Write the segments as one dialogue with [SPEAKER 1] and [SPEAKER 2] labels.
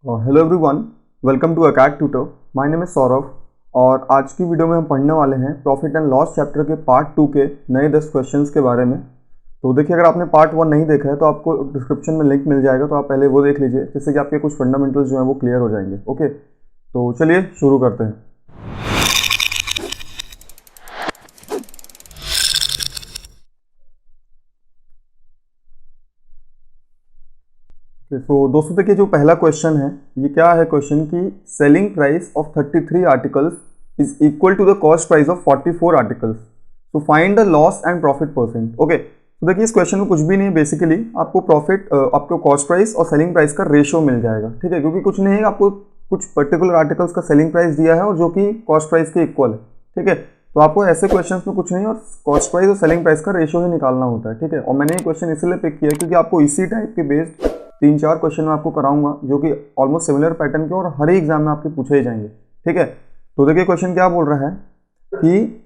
[SPEAKER 1] Hello everyone, welcome to acad tutor. My name is Saurabh और आज की वीडियो में हम पढ़ने वाले हैं प्रॉफिट एंड लॉस चैप्टर के पार्ट 2 के नए 10 क्वेश्चंस के बारे में। तो देखिए, अगर आपने पार्ट 1 नहीं देखा है तो आपको डिस्क्रिप्शन में लिंक मिल जाएगा, तो आप पहले वो देख लीजिए, जिससे कि आपके कुछ फंडामेंटल्स जो हैं वो क्लियर हो जाएंगे। ओके, तो चलिए शुरू करते हैं। तो दोस्तों देखिए, जो पहला क्वेश्चन है ये क्या है क्वेश्चन की selling price of 33 articles is equal to the cost price of 44 articles, तो find the loss and profit percent. Okay, तो देखिए इस क्वेश्चन में कुछ भी नहीं है, बेसिकली आपको आपको कॉस्ट प्राइस और सेलिंग प्राइस का रेशियो मिल जाएगा। ठीक है, क्योंकि कुछ नहीं है, आपको कुछ पर्टिकुलर आर्टिकल्स का सेलिंग प्राइस दिया है और जो कि कॉस्ट प्राइस के इक्वल है। ठीक है, तो आपको ऐसे क्वेश्चन में कुछ नहीं और कॉस्ट प्राइस और सेलिंग प्राइस का रेशियो ही निकालना होता है। ठीक है, और मैंने ये क्वेश्चन इसलिए पिक किया क्योंकि आपको इसी टाइप के बेस्ड 3-4 क्वेश्चन मैं आपको कराऊंगा जो कि ऑलमोस्ट सिमिलर पैटर्न के और हर एक एग्जाम में आपके पूछे ही जाएंगे। ठीक है, तो देखिए क्वेश्चन क्या बोल रहा है कि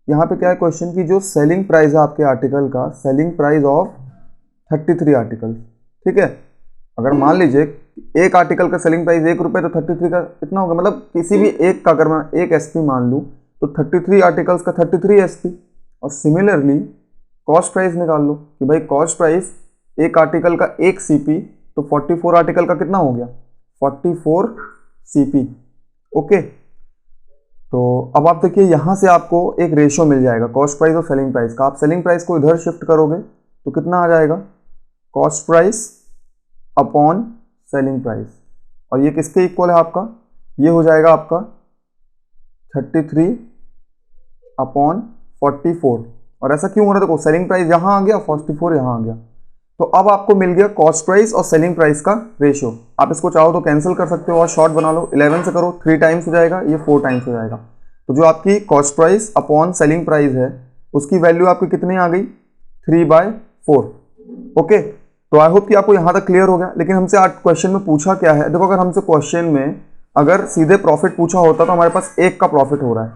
[SPEAKER 1] यहाँ पे क्या है क्वेश्चन की जो सेलिंग प्राइस है आपके आर्टिकल का, सेलिंग प्राइस ऑफ 33 आर्टिकल। ठीक है, अगर मान लीजिए एक आर्टिकल का सेलिंग प्राइस 1 रुपये, तो 33 का कितना होगा, मतलब किसी भी एक का अगर मैं एक एसपी मान लूँ तो 33 आर्टिकल्स का 33 एसपी। और सिमिलरली कॉस्ट प्राइस निकाल लो कि भाई कॉस्ट प्राइस एक आर्टिकल का एक सीपी, तो 44 आर्टिकल का कितना हो गया, 44 सीपी। ओके, तो अब आप देखिए यहां से आपको एक रेशियो मिल जाएगा कॉस्ट प्राइस और सेलिंग प्राइस का। आप सेलिंग प्राइस को इधर शिफ्ट करोगे तो कितना आ जाएगा, cost price upon selling price, और ये किसके इक्वल है आपका, ये हो जाएगा आपका 33 अपॉन 44। और ऐसा क्यों हो रहा है, देखो सेलिंग प्राइस यहां आ गया, 44 यहां आ गया, तो अब आपको मिल गया कॉस्ट प्राइस और सेलिंग प्राइस का रेशियो। आप इसको चाहो तो कैंसिल कर सकते हो और शॉर्ट बना लो, 11 से करो 3 टाइम्स हो जाएगा, ये 4 टाइम्स हो जाएगा। तो जो आपकी cost price upon selling price है उसकी वैल्यू आपकी कितनी आ गई, 3/4। ओके, तो आई होप कि आपको यहां तक क्लियर हो गया। लेकिन हमसे आज क्वेश्चन में पूछा क्या है, देखो अगर हमसे क्वेश्चन में अगर सीधे प्रॉफिट पूछा होता तो हमारे पास एक का प्रॉफिट हो रहा है।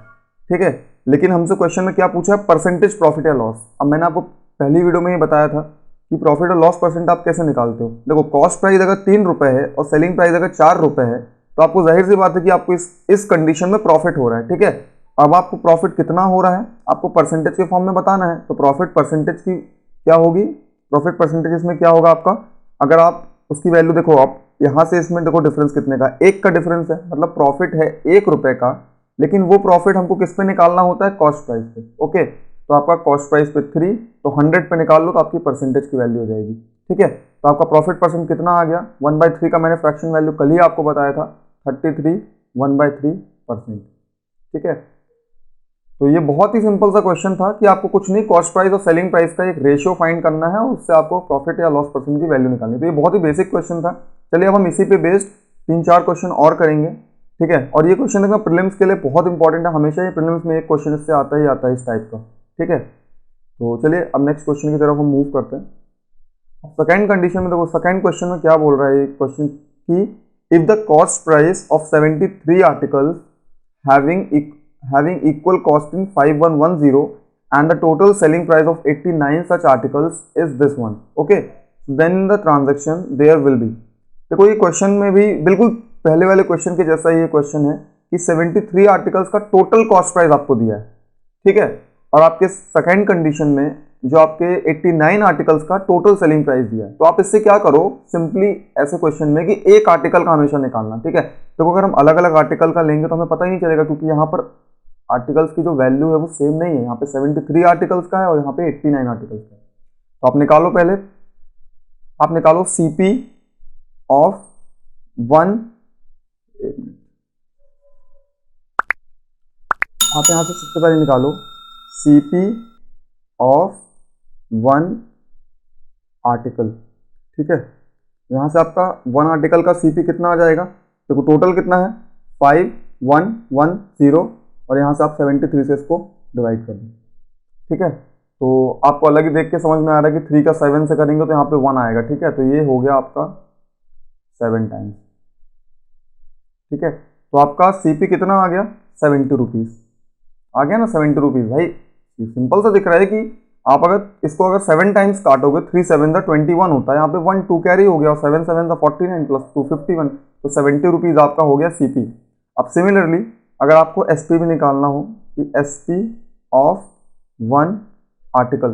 [SPEAKER 1] ठीक है, लेकिन हमसे क्वेश्चन में क्या पूछा है, परसेंटेज प्रॉफिट या लॉस। अब मैंने आपको पहली वीडियो में ही बताया था कि प्रॉफिट और लॉस परसेंट आप कैसे निकालते हो। देखो कॉस्ट प्राइस अगर 3 रुपए है और सेलिंग प्राइस अगर 4 रुपए है, तो आपको जाहिर सी बात है कि आपको इस कंडीशन में प्रॉफिट हो रहा है। ठीक है, अब आपको प्रॉफिट कितना हो रहा है आपको परसेंटेज के फॉर्म में बताना है, तो प्रॉफिट परसेंटेज की क्या होगी, प्रॉफिट परसेंटेज इसमें क्या होगा आपका, अगर आप उसकी वैल्यू देखो, आप यहां से इसमें देखो डिफरेंस कितने का, एक का डिफरेंस है, मतलब प्रॉफिट है 1 रुपए का, लेकिन वो प्रॉफिट हमको किस पे निकालना होता है, कॉस्ट प्राइस पे। ओके, तो आपका कॉस्ट प्राइस पे 3, तो 100 पे निकाल लो तो आपकी परसेंटेज की वैल्यू हो जाएगी। ठीक है, तो आपका प्रॉफिट परसेंट कितना आ गया, 1/3 का मैंने फ्रैक्शन वैल्यू कल ही आपको बताया था, 33 1/3%। ठीक है, तो ये बहुत ही सिंपल सा क्वेश्चन था कि आपको कुछ नहीं, कॉस्ट प्राइस और सेलिंग प्राइस का एक रेशियो फाइंड करना है और उससे आपको प्रॉफिट या लॉस परसेंट की वैल्यू निकालनी है। तो ये बहुत ही बेसिक क्वेश्चन था। चलिए अब हम इसी पे बेस्ड 3-4 क्वेश्चन और करेंगे। ठीक है, और ये क्वेश्चन देखना प्रीलिम्स के लिए बहुत इंपॉर्टेंट है, हमेशा ही प्रीलिम्स में एक क्वेश्चन इससे आता ही आता है इस टाइप का। ठीक है, तो चलिए अब नेक्स्ट क्वेश्चन की तरफ हम मूव करते हैं। सेकंड कंडीशन में देखो, सेकंड क्वेश्चन में क्या बोल रहा है ये क्वेश्चन कि if the cost price of 73 articles having equal cost in 5110 and the total selling price of 89 such articles is this one, okay, then the transaction there will be। देखो ये question में भी बिल्कुल पहले वाले क्वेश्चन के जैसा ही ये क्वेश्चन है कि 73 आर्टिकल्स का टोटल कॉस्ट प्राइस आपको दिया है। ठीक है, और आपके सेकंड कंडीशन में जो आपके 89 आर्टिकल्स का टोटल सेलिंग प्राइस दिया है। तो आप इससे क्या करो, सिंपली ऐसे क्वेश्चन में कि एक आर्टिकल का हमेशा निकालना। ठीक है, तो अगर हम अलग अलग आर्टिकल का लेंगे तो हमें पता ही नहीं चलेगा, क्योंकि यहाँ पर आर्टिकल्स की जो वैल्यू है वो सेम नहीं है। यहाँ पे 73 आर्टिकल्स का है और यहाँ पे 89 आर्टिकल्स का है। तो आप निकालो, पहले आप निकालो सीपी ऑफ 1, आप यहाँ से सबसे पहले निकालो सीपी ऑफ 1 आर्टिकल। ठीक है, यहाँ से आपका 1 आर्टिकल का सीपी कितना आ जाएगा, देखो टोटल कितना है 5110, और यहाँ से आप 73 से इसको डिवाइड कर दो। ठीक है, तो आपको अलग ही देख के समझ में आ रहा है कि 3 का 7 से करेंगे तो यहाँ पे 1 आएगा। ठीक है, तो ये हो गया आपका 7 टाइम्स। ठीक है, तो आपका सीपी कितना आ गया, 70 रुपीज़ आ गया ना, 70 रुपीज़। भाई सिंपल सा दिख रहा है कि आप अगर इसको अगर 7 टाइम्स काटोगे, 3 7 21 होता है, यहाँ पे 1 2 कैरी हो गया, और 7 7 49 प्लस 2 51, तो 70 रुपीज़ आपका हो गया सीपी। अब सिमिलरली अगर आपको एसपी भी निकालना हो कि एसपी ऑफ 1 आर्टिकल,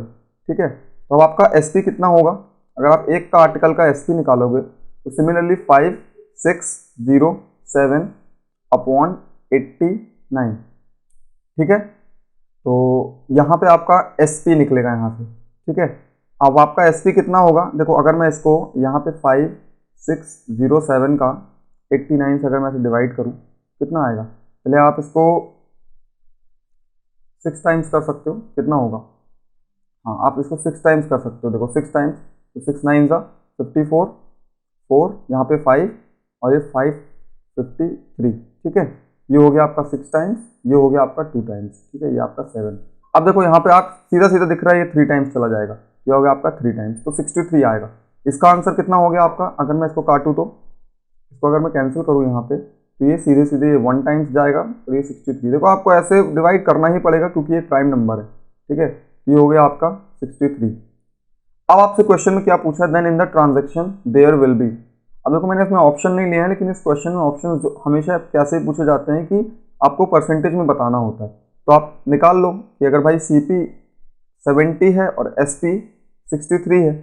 [SPEAKER 1] ठीक है, तो अब आपका एसपी कितना होगा? अगर आप एक का आर्टिकल का एसपी निकालोगे तो सिमिलरली 5607 अपॉन 89, ठीक है। तो यहाँ पे आपका एसपी निकलेगा यहाँ से, ठीक है। अब आपका एसपी कितना होगा? देखो अगर मैं इसको यहाँ पे 5607 का 89 से अगर मैं इसे डिवाइड करूँ कितना आएगा? पहले आप इसको 6 टाइम्स कर सकते हो, कितना होगा? हाँ, आप इसको 6 टाइम्स कर सकते हो। देखो 6 टाइम्स तो 6 9 ज़ा 54, 4 यहाँ पे 5 और ये 553, ठीक है। ये हो गया आपका 6 टाइम्स, ये हो गया आपका 2 टाइम्स, ठीक है, ये आपका 7। अब देखो यहाँ पे आप सीधा सीधा दिख रहा है ये 3 टाइम्स चला जाएगा, ये हो गया आपका 3 टाइम्स, तो 63 आएगा। इसका आंसर कितना हो गया आपका? अगर मैं इसको काटूँ तो इसको अगर मैं कैंसिल करूँ यहाँ पे तो ये सीधे सीधे 1 टाइम्स जाएगा और ये 63। देखो आपको ऐसे डिवाइड करना ही पड़ेगा क्योंकि ये प्राइम नंबर है, ठीक है। ये हो गया आपका 63। अब आपसे क्वेश्चन में क्या पूछा? Then in the transaction there will be. अब देखो मैंने इसमें ऑप्शन नहीं लिया है, लेकिन इस क्वेश्चन में ऑप्शन जो हमेशा कैसे पूछे जाते हैं कि आपको परसेंटेज में बताना होता है। तो आप निकाल लो कि अगर भाई सीपी 70 है और एसपी 63 है,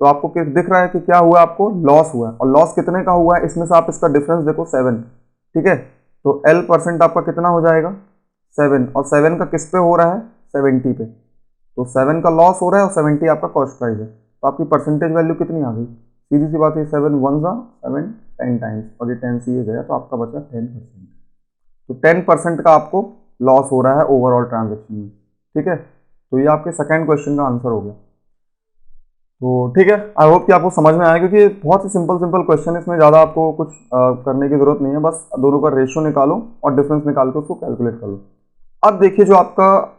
[SPEAKER 1] तो आपको दिख रहा है कि क्या हुआ? आपको लॉस हुआ है, और लॉस कितने का हुआ है? इसमें से आप इसका डिफरेंस देखो 7, ठीक है। तो L% आपका कितना हो जाएगा? 7, और 7 का किस पे हो रहा है? 70 पे। तो 7 का लॉस हो रहा है और 70 आपका कॉस्ट प्राइस है, तो आपकी परसेंटेज वैल्यू कितनी आ गई? सीधी सी बात है, 7 1 ज़ा 7 10 टाइम्स, और ये 10 से ये गया तो आपका बचा 10%। तो 10% का आपको लॉस हो रहा है ओवरऑल ट्रांजेक्शन में, ठीक है। तो ये आपके सेकंड क्वेश्चन का आंसर हो गया। तो ठीक है, आई होप कि आपको समझ में आया, क्योंकि बहुत ही सिंपल क्वेश्चन है, इसमें ज़्यादा आपको कुछ करने की जरूरत नहीं है, बस दोनों का रेशियो निकालो और डिफरेंस निकाल के उसको कैलकुलेट कर लो। अब देखिए जो आपका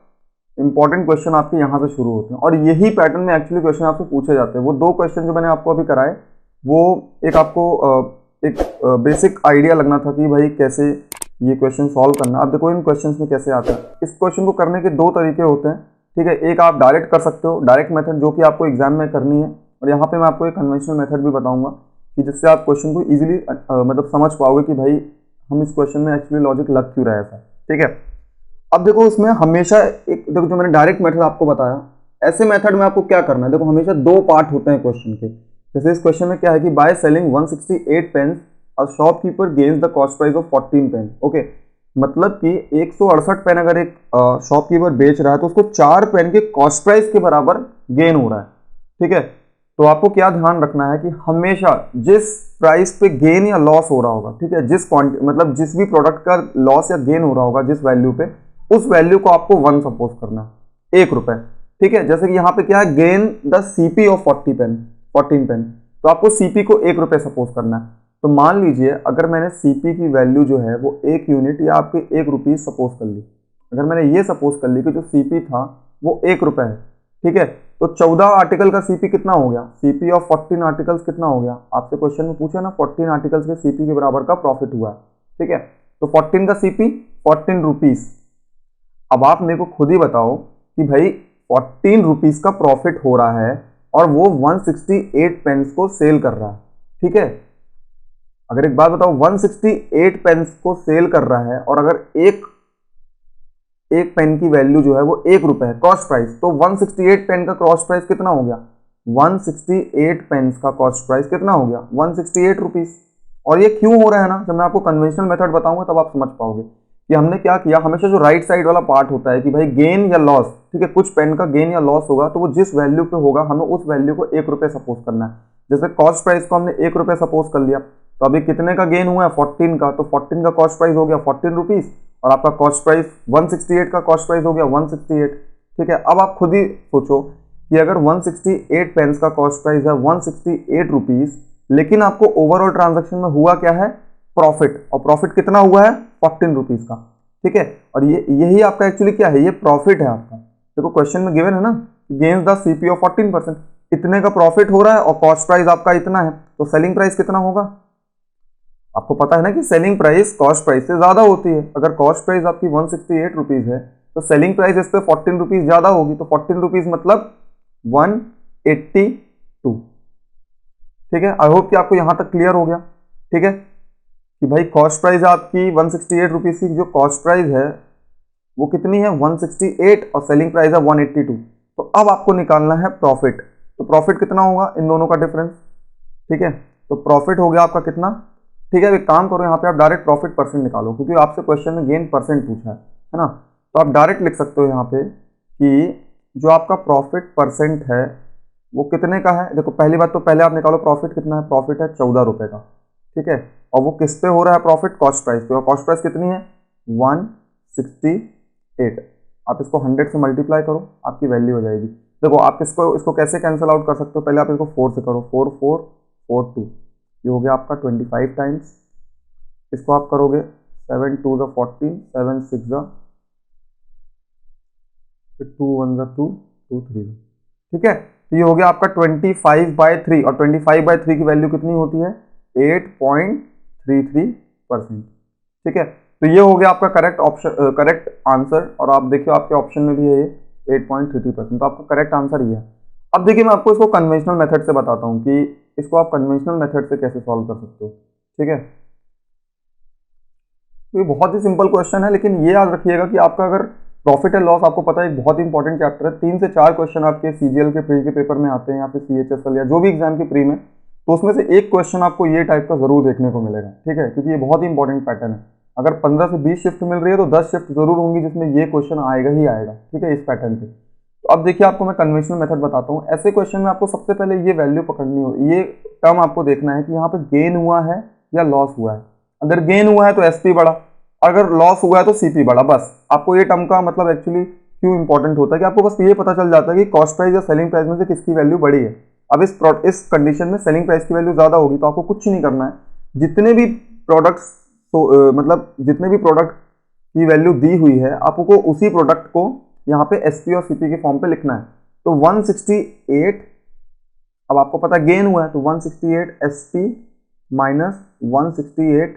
[SPEAKER 1] इंपॉर्टेंट क्वेश्चन आपके यहाँ से शुरू होते हैं, और यही पैटर्न में एक्चुअली क्वेश्चन आपसे पूछे जाते हैं। वो 2 क्वेश्चन जो मैंने आपको अभी कराए, वो एक आपको एक बेसिक आइडिया लगना था कि भाई कैसे ये क्वेश्चन सॉल्व करना। अब देखो इन क्वेश्चंस में कैसे आता है। इस क्वेश्चन को करने के 2 तरीके होते हैं, ठीक है। एक आप डायरेक्ट कर सकते हो, डायरेक्ट मेथड, जो कि आपको एग्जाम में करनी है, और यहाँ पे मैं आपको एक कन्वेंशनल मेथड भी बताऊंगा कि जिससे आप क्वेश्चन को इजीली मतलब समझ पाओगे कि भाई हम इस क्वेश्चन में एक्चुअली लॉजिक लग क्यों रहा है ऐसा, ठीक है। अब देखो उसमें हमेशा एक, देखो जो मैंने डायरेक्ट मेथड आपको बताया, ऐसे मेथड में आपको क्या करना है? देखो हमेशा 2 पार्ट होते हैं क्वेश्चन के। जैसे इस क्वेश्चन में क्या है कि by selling 168 pens a shopkeeper gains the cost price of 14 pen. Okay, मतलब कि 168 पेन अगर एक शॉपकीपर बेच रहा है तो उसको 4 पेन के कॉस्ट प्राइस के बराबर गेन हो रहा है, ठीक है। तो आपको क्या ध्यान रखना है कि हमेशा जिस प्राइस पे गेन या लॉस हो रहा होगा, ठीक है, जिस क्वांटिटी मतलब जिस भी प्रोडक्ट का लॉस या गेन हो रहा होगा जिस वैल्यू पे, उस वैल्यू को आपको 1 सपोज करना है, 1 रुपए, ठीक है। जैसे कि यहाँ पे क्या है, gain the CP of 14 pen, तो आपको सीपी को 1 रुपए सपोज करना है। तो मान लीजिए अगर मैंने सीपी की वैल्यू जो है वो 1 यूनिट या आपके 1 रुपीज सपोज कर ली, अगर मैंने ये सपोज कर ली कि जो सीपी था वो 1 रुपए है, ठीक है, तो 14 आर्टिकल का सीपी कितना हो गया? सीपी ऑफ 14 आर्टिकल्स कितना हो गया? आपसे क्वेश्चन में पूछा ना, 14 आर्टिकल्स के सीपी के बराबर का प्रॉफिट हुआ, ठीक है। तो 14 का सीपी 14 रुपीज। अब आप मेरे को खुद ही बताओ कि भाई 14 रुपीज का प्रॉफिट हो रहा है और वो 168 पेन्स को सेल कर रहा है, ठीक है। अगर एक बात बताओ, 168 पेन्स को सेल कर रहा है और अगर एक पेन की वैल्यू जो है वो 1 रुपए है कॉस्ट प्राइस, तो 168 पेन का कॉस्ट प्राइस कितना हो गया? 168 पेन्स का कॉस्ट प्राइस कितना हो गया? 168 रुपीज। और ये क्यों हो रहा है ना, जब मैं आपको कन्वेंशनल मेथड बताऊंगा तब आप समझ पाओगे कि हमने क्या किया। हमेशा जो राइट साइड वाला पार्ट होता है कि भाई गेन या लॉस, ठीक है, कुछ पेन का गेन या लॉस होगा तो वो जिस वैल्यू पे होगा हमें उस वैल्यू को 1 रुपए सपोज करना है। जैसे कॉस्ट प्राइस को हमने 1 रुपए सपोज कर लिया, तो अभी कितने का गेन हुआ है? 14 का, तो 14 का कॉस्ट प्राइस हो गया 14 रुपीज, और आपका कॉस्ट प्राइस 168 का कॉस्ट प्राइस हो गया 168, ठीक है। अब आप खुद ही सोचो कि अगर 168 पेन्स का कॉस्ट प्राइस है 168 रुपीज, लेकिन आपको ओवरऑल ट्रांजेक्शन में हुआ क्या है? प्रॉफिट, और प्रॉफिट कितना हुआ है? 14 रुपीज का, ठीक है। और यही आपका एक्चुअली क्या है? ये प्रॉफिट है आपका। देखो क्वेश्चन में गिवन है ना, गेन्स द सीपी ऑफ 14%, इतने का प्रॉफिट हो रहा है और कॉस्ट प्राइस आपका इतना है, तो सेलिंग प्राइस कितना होगा? आपको पता है ना कि सेलिंग प्राइस कॉस्ट प्राइस से ज्यादा होती है। अगर कॉस्ट प्राइस आपकी 168 रुपीज है तो सेलिंग प्राइस इस पे 14 रुपीज ज्यादा होगी, तो 14 रुपीज मतलब 182। ठीक है, आई होप कि आपको यहां तक क्लियर हो गया। ठीक है कि भाई कॉस्ट प्राइस आपकी 168 रुपीज की जो कॉस्ट प्राइस है वो कितनी है 168 और सेलिंग प्राइस है 182। तो अब आपको निकालना है प्रॉफिट। तो प्रॉफिट कितना होगा इन दोनों का डिफरेंस। ठीक है, तो प्रॉफिट हो गया आपका कितना। ठीक है, एक काम करो यहाँ पे आप डायरेक्ट प्रॉफिट परसेंट निकालो, क्योंकि आपसे क्वेश्चन में गेन परसेंट पूछा है ना। तो आप डायरेक्ट लिख सकते हो यहाँ पे कि जो आपका प्रॉफिट परसेंट है वो कितने का है। देखो पहली बात तो पहले आप निकालो प्रॉफिट कितना है। प्रॉफिट है 14 रुपए का। ठीक है, और वो किस पे हो रहा है प्रॉफिट, कॉस्ट प्राइस पे। और कॉस्ट प्राइस कितनी है 168। आप इसको 100 से मल्टीप्लाई करो, आपकी वैल्यू हो जाएगी। देखो आप इसको कैसे कैंसिल आउट कर सकते हो, पहले आप इसको 4 से करो, 4 4 4 2, ये हो गया आपका 25 टाइम्स। इसको आप करोगे 7 2 14, 7 6 2 1 2 2 3। ठीक है, तो ये हो गया आपका 25/3, और 25/3 की वैल्यू कितनी होती है 8.33%। ठीक है, तो ये हो गया आपका करेक्ट ऑप्शन, करेक्ट आंसर। और आप देखिए आपके ऑप्शन में भी है ये 8.33%, तो आपका करेक्ट आंसर ये है। अब देखिए मैं आपको इसको कन्वेंशनल मेथड से बताता हूँ कि इसको आप कन्वेंशनल मेथड से कैसे सॉल्व कर सकते हो। ठीक है, तो ये बहुत ही सिंपल क्वेश्चन है, लेकिन ये याद रखिएगा कि आपका अगर प्रॉफिट एंड लॉस, आपको पता है एक बहुत ही इंपॉर्टेंट चैप्टर है, 3 से 4 क्वेश्चन आपके सीजीएल के प्री के पेपर में आते हैं या फिर सीएचएसएल या जो भी एग्जाम की प्री में, तो उसमें से एक क्वेश्चन आपको ये टाइप का जरूर देखने को मिलेगा। ठीक है, क्योंकि ये बहुत ही इंपॉर्टेंट पैटर्न है। अगर 15 से 20 शिफ्ट मिल रही है तो 10 शिफ्ट जरूर होंगी जिसमें ये क्वेश्चन आएगा ही आएगा। ठीक है, इस पैटर्न पे। तो अब देखिए आपको मैं कन्वेंशनल मेथड बताता हूँ। ऐसे क्वेश्चन में आपको सबसे पहले ये वैल्यू पकड़नी हो, ये टर्म आपको देखना है कि यहाँ पे गेन हुआ है या लॉस हुआ है। अगर गेन हुआ है तो एसपी बढ़ा, अगर लॉस हुआ है तो सीपी बढ़ा। बस आपको ये टर्म का मतलब एक्चुअली क्यों इंपॉर्टेंट होता है कि आपको बस ये पता चल जाता है कि कॉस्ट प्राइस या सेलिंग प्राइस में से किसकी वैल्यू बड़ी है। अब इस कंडीशन में सेलिंग प्राइस की वैल्यू ज्यादा होगी, तो आपको कुछ नहीं करना है। जितने भी प्रोडक्ट्स मतलब जितने भी प्रोडक्ट की वैल्यू दी हुई है आपको उसी प्रोडक्ट को यहाँ पे एसपी और सीपी के फॉर्म पे लिखना है। तो 168, अब आपको पता गेन हुआ है तो 168 एसपी माइनस 168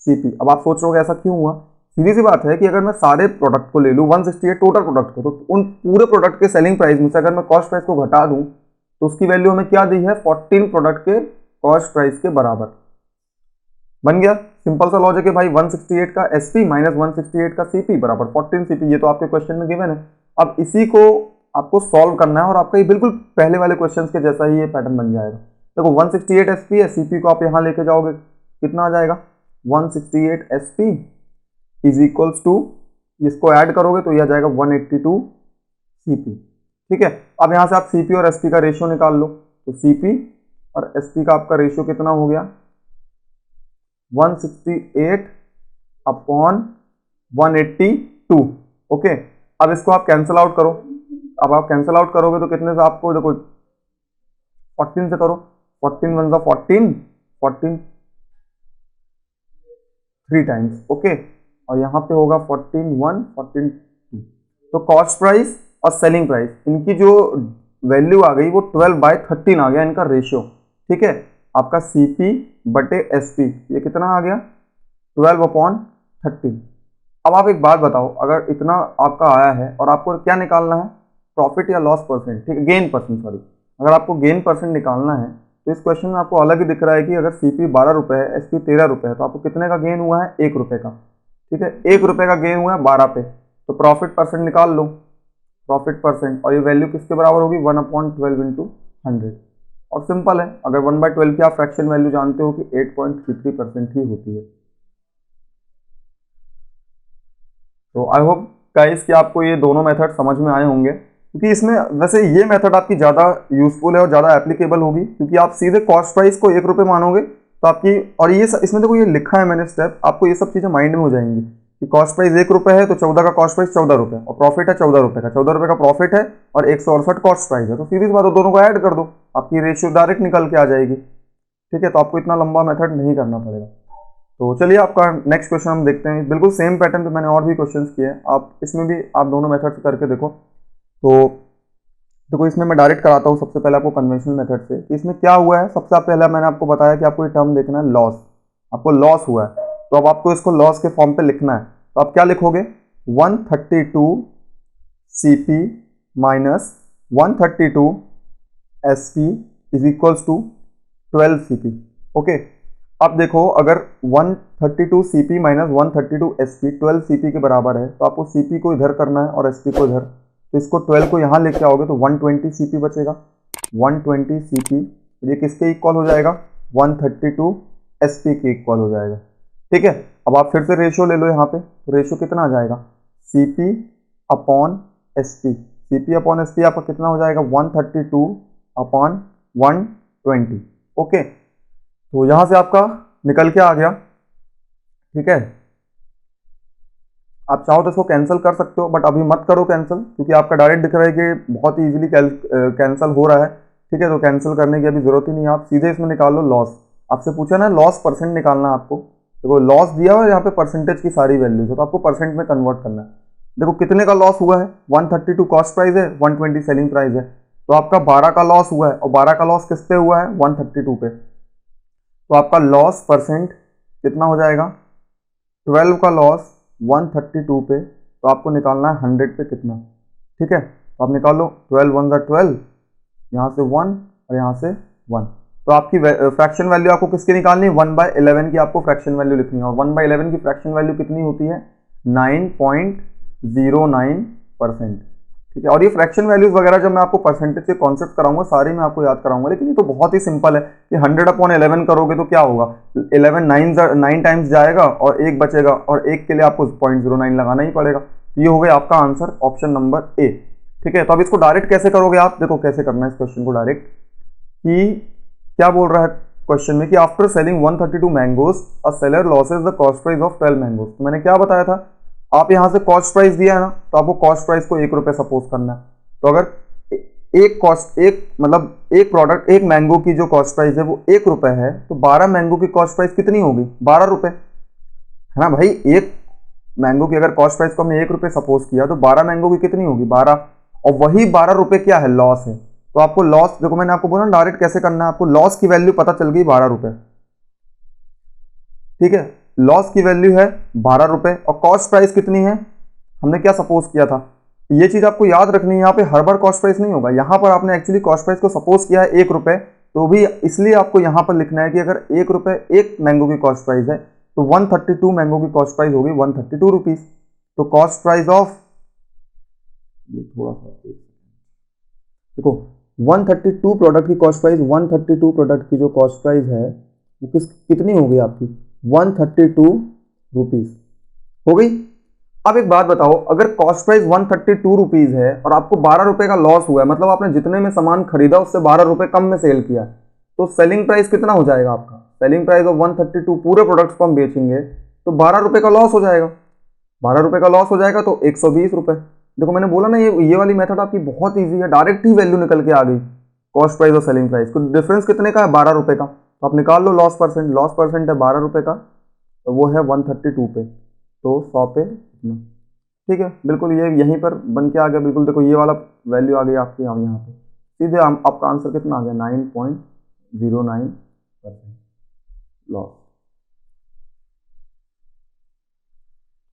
[SPEAKER 1] सीपी। अब आप सोच रहे हो ऐसा क्यों हुआ। सीधी सी बात है कि अगर मैं सारे प्रोडक्ट को ले लूँ 168 टोटल प्रोडक्ट को, तो उन पूरे प्रोडक्ट के सेलिंग प्राइस में से अगर मैं कॉस्ट प्राइस को घटा दूं तो उसकी वैल्यू हमें क्या दी है 14 प्रोडक्ट के कॉस्ट प्राइस के बराबर। बन गया सिंपल सा लॉजिक है भाई। 168 का एसपी माइनस 168 का सीपी बराबर 14 सीपी। ये तो आपके क्वेश्चन में गिवन है। अब इसी को आपको सॉल्व करना है और आपका ये बिल्कुल पहले वाले क्वेश्चन के जैसा ही ये पैटर्न बन जाएगा। देखो 168 एसपी है, सीपी को आप यहां लेके जाओगे कितना आ जाएगा 168 एसपी इज इक्वल्स टू, इसको ऐड करोगे तो यह आ जाएगा 182 सीपी। ठीक है, अब यहां से आप सीपी और एसपी का रेशियो निकाल लो। तो सीपी और एसपी का आपका रेशियो कितना हो गया 168 अपॉन 182। ओके, अब इसको आप कैंसिल आउट करो। अब आप कैंसिल आउट करोगे तो कितने से आपको देखो 14 से करो, 14 1 14, 14 3 टाइम्स। ओके, और यहां पे होगा 14 1 14 2। तो कॉस्ट प्राइस और सेलिंग प्राइस इनकी जो वैल्यू आ गई वो 12/13 आ गया इनका रेशियो। ठीक है, आपका सीपी बटे एसपी ये कितना आ गया 12/13। अब आप एक बात बताओ, अगर इतना आपका आया है और आपको क्या निकालना है प्रॉफिट या लॉस परसेंट, ठीक है गेन परसेंट सॉरी, अगर आपको गेन परसेंट निकालना है तो इस क्वेश्चन में आपको अलग ही दिख रहा है कि अगर सीपी 12 रुपए है एसपी 13 रुपए है तो आपको कितने का गेन हुआ है 1 रुपए का। ठीक है, 1 रुपए का गेन हुआ है 12 पे, तो प्रॉफिट परसेंट निकाल लो प्रॉफिट परसेंट, और ये वैल्यू किसके बराबर होगी 1/12 इंटू 100। और सिंपल है, अगर 1/12 की आप फ्रैक्शन वैल्यू जानते हो कि 8.33% ही होती है। तो आई होप गाइस कि आपको ये दोनों मेथड समझ में आए होंगे, क्योंकि इसमें वैसे ये मेथड आपकी ज़्यादा यूजफुल है और ज़्यादा एप्लीकेबल होगी, क्योंकि आप सीधे कॉस्ट प्राइस को 1 रुपये मानोगे तो आपकी, और ये इसमें देखो ये लिखा है मैंने स्टेप, आपको ये सब चीज़ें माइंड में हो जाएंगी कि कॉस्ट प्राइस 1 रुपये है तो 14 का कॉस्ट प्राइस 14 रुपये और प्रॉफिट है 14 रुपये का, 14 रुपये का प्रॉफिट है और 168 कॉस्ट प्राइस है, तो सीधी सी बात है दोनों को ऐड कर दो, आपकी रेशियो डायरेक्ट निकल के आ जाएगी। ठीक है, तो आपको इतना लंबा मेथड नहीं करना पड़ेगा। तो चलिए आपका नेक्स्ट क्वेश्चन हम देखते हैं। बिल्कुल सेम पैटर्न पे मैंने और भी क्वेश्चंस किए हैं, आप इसमें भी आप दोनों मेथड करके देखो। तो देखो इसमें मैं डायरेक्ट कराता हूँ सबसे पहले आपको कन्वेंशनल मेथड से कि इसमें क्या हुआ है। सबसे पहले मैंने आपको बताया कि आपको ये टर्म देखना है लॉस, आपको लॉस हुआ है तो अब आपको इसको लॉस के फॉर्म पे लिखना है। तो आप क्या लिखोगे 132 CP minus 132 SP is equals to 12 CP। Okay, अब देखो अगर 132 CP माइनस 132 SP 12 CP के बराबर है, तो आपको CP को इधर करना है और SP को इधर, तो इसको 12 को यहाँ लेके आओगे तो 120 CP बचेगा। 120 CP ये किसके इक्वल हो जाएगा? 132 SP के इक्वल हो जाएगा। ठीक है, अब आप फिर से रेशियो ले लो यहाँ पे, तो रेशियो कितना आ जाएगा? CP upon SP। CP upon SP आपका कितना हो जाएगा? 132 अपॉन 120। ओके, तो यहां से आपका निकल के आ गया। ठीक है, आप चाहो तो इसको कैंसिल कर सकते हो, बट अभी मत करो कैंसिल, क्योंकि आपका डायरेक्ट दिख रहा है कि बहुत ही इजीली कैंसिल हो रहा है। ठीक है, तो कैंसिल करने की अभी जरूरत ही नहीं है, आप सीधे इसमें निकाल लो लॉस। आपसे पूछा ना लॉस परसेंट निकालना आपको, देखो लॉस दिया हुआ है यहाँ पे, परसेंटेज की सारी वैल्यूज है, तो आपको परसेंट में कन्वर्ट करना है। देखो कितने का लॉस हुआ है? 132 कॉस्ट प्राइस है, 120 सेलिंग प्राइस है, तो आपका 12 का लॉस हुआ है, और 12 का लॉस किस पे हुआ है? 132 पे। तो आपका लॉस परसेंट कितना हो जाएगा? 12 का लॉस 132 पे, तो आपको निकालना है 100 पे कितना। ठीक है, तो आप निकालो 12 1 ज़ा 12, यहाँ से 1 और यहाँ से 1, तो आपकी फ्रैक्शन वैल्यू आपको किसकी निकालनी है? 1/11 की आपको फ्रैक्शन वैल्यू लिखनी है, और 1/11 की फ्रैक्शन वैल्यू कितनी होती है? 9.09%। ठीक है, और ये फ्रैक्शन वैल्यूज वगैरह जब मैं आपको परसेंटेज के कॉन्सेप्ट कराऊंगा सारी मैं आपको याद कराऊंगा, लेकिन ये तो बहुत ही सिंपल है कि 100/11 करोगे तो क्या होगा? 11 9 टाइम्स जाएगा और 1 बचेगा, और 1 के लिए आपको 0.09 लगाना ही पड़ेगा। तो ये हो गया आपका आंसर, ऑप्शन नंबर ए। ठीक है, तो अब इसको डायरेक्ट कैसे करोगे आप? देखो कैसे करना है इस क्वेश्चन को डायरेक्ट, कि क्या बोल रहा है क्वेश्चन में कि after selling 132 mangoes a seller losses the cost price of 12 mangoes. तो मैंने क्या बताया था, आप यहां से कॉस्ट प्राइस दिया है ना, तो आपको कॉस्ट प्राइस को 1 रुपये सपोज करना है। तो अगर एक प्रोडक्ट, एक मैंगो की जो कॉस्ट प्राइस है वो 1 रुपये है, तो 12 मैंगो की कॉस्ट प्राइस कितनी होगी? 12 रुपये, है ना भाई। एक मैंगो की अगर कॉस्ट प्राइस को हमने 1 रुपये सपोज किया, तो 12 मैंगो की कितनी होगी? 12, और वही 12 रुपये क्या है? लॉस है। तो आपको लॉस, देखो मैंने आपको बोला डायरेक्ट कैसे करना है, आपको लॉस की वैल्यू पता चल गई 12 रुपये। ठीक है, लॉस की वैल्यू है 12 रुपये, और कॉस्ट प्राइस कितनी है? हमने क्या सपोज किया था? ये चीज आपको याद रखनी है, यहाँ पे हर बार कॉस्ट प्राइस नहीं होगा, यहाँ पर आपने एक्चुअली कॉस्ट प्राइस को सपोज किया है 1 रुपये, तो भी इसलिए आपको यहाँ पर लिखना है कि अगर 1 रुपये एक मैंगो की कॉस्ट प्राइस है, तो 132 मैंगो की कॉस्ट प्राइस होगी 132 रुपीज। तो कॉस्ट प्राइस ऑफ, ये थोड़ा सा देखो, 132 प्रोडक्ट की कॉस्ट प्राइस, 132 प्रोडक्ट की जो कॉस्ट प्राइस है वो कितनी होगी आपकी? 132 रुपीज हो गई। अब एक बात बताओ, अगर कॉस्ट प्राइस 132 रुपीज है और आपको 12 रुपए का लॉस हुआ है, मतलब आपने जितने में सामान खरीदा उससे 12 रुपए कम में सेल किया, तो सेलिंग प्राइस कितना हो जाएगा आपका? सेलिंग प्राइस ऑफ 132, पूरे प्रोडक्ट्स को हम बेचेंगे तो 12 रुपए का लॉस हो जाएगा। 12 रुपए का लॉस हो जाएगा तो 120 रुपए। देखो मैंने बोला ना, ये वाली मेथड आपकी बहुत ईजी है, डायरेक्ट ही वैल्यू निकल के आ गई कॉस्ट प्राइस और सेलिंग प्राइस को। डिफरेंस कितने का है? 12 रुपए का। तो आप निकाल लो लॉस परसेंट। लॉस परसेंट है 12 रुपए का, तो वो है 132 पे, तो 100 पे इतना। ठीक है, बिल्कुल ये यहीं पर बन के आ गया। बिल्कुल देखो ये वाला वैल्यू आ गई आपके यहाँ पे, सीधे आपका आंसर कितना आ गया? 9.09% लॉस।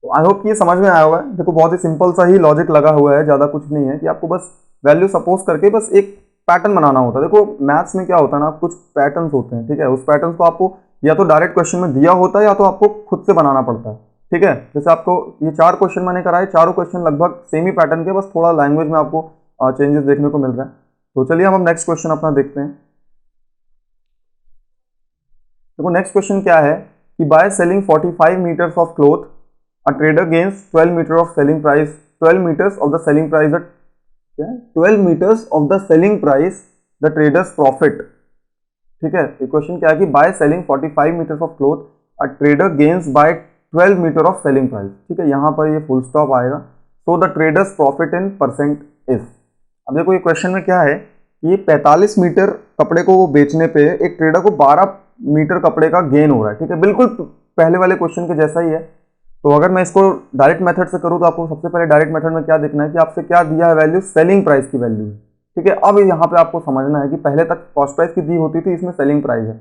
[SPEAKER 1] तो आई होप कि ये समझ में आया हुआ है। देखो बहुत ही सिंपल सा ही लॉजिक लगा हुआ है, ज़्यादा कुछ नहीं है, कि आपको बस वैल्यू सपोज करके बस एक पैटर्न बनाना होता है। देखो मैथ्स में क्या होता है ना, कुछ पैटर्न्स होते हैं। ठीक है, उस पैटर्न को आपको या तो डायरेक्ट क्वेश्चन में दिया होता है या तो आपको खुद से बनाना पड़ता है। ठीक है, जैसे आपको ये 4 क्वेश्चन मैंने कराए, चारों क्वेश्चन लगभग सेम ही पैटर्न के, बस थोड़ा लैंग्वेज में आपको चेंजेस देखने को मिल रहा है। तो चलिए हम नेक्स्ट क्वेश्चन अपना देखते हैं। देखो नेक्स्ट क्वेश्चन क्या है कि by selling 45 metres of cloth a trader gains 12 meter of selling price, 12 meters of the selling price at 12 meters of the selling price the traders profit। ठीक है, ये क्वेश्चन क्या है कि by selling 45 metres of cloth a trader gains by 12 metre of selling price. ठीक है, यहाँ पर ये फुल स्टॉप आएगा। So the trader's profit in percent is. अब देखो ये क्वेश्चन में क्या है, ये 45 मीटर कपड़े को वो बेचने पे एक ट्रेडर को 12 मीटर कपड़े का गेन हो रहा है। ठीक है, बिल्कुल पहले वाले क्वेश्चन के जैसा ही है। तो अगर मैं इसको डायरेक्ट मेथड से करूँ तो आपको सबसे पहले डायरेक्ट मेथड में क्या देखना है कि आपसे क्या दिया है वैल्यू, सेलिंग प्राइस की वैल्यू है। ठीक है, अब यहाँ पे आपको समझना है कि पहले तक कॉस्ट प्राइस की दी होती थी, इसमें सेलिंग प्राइस है।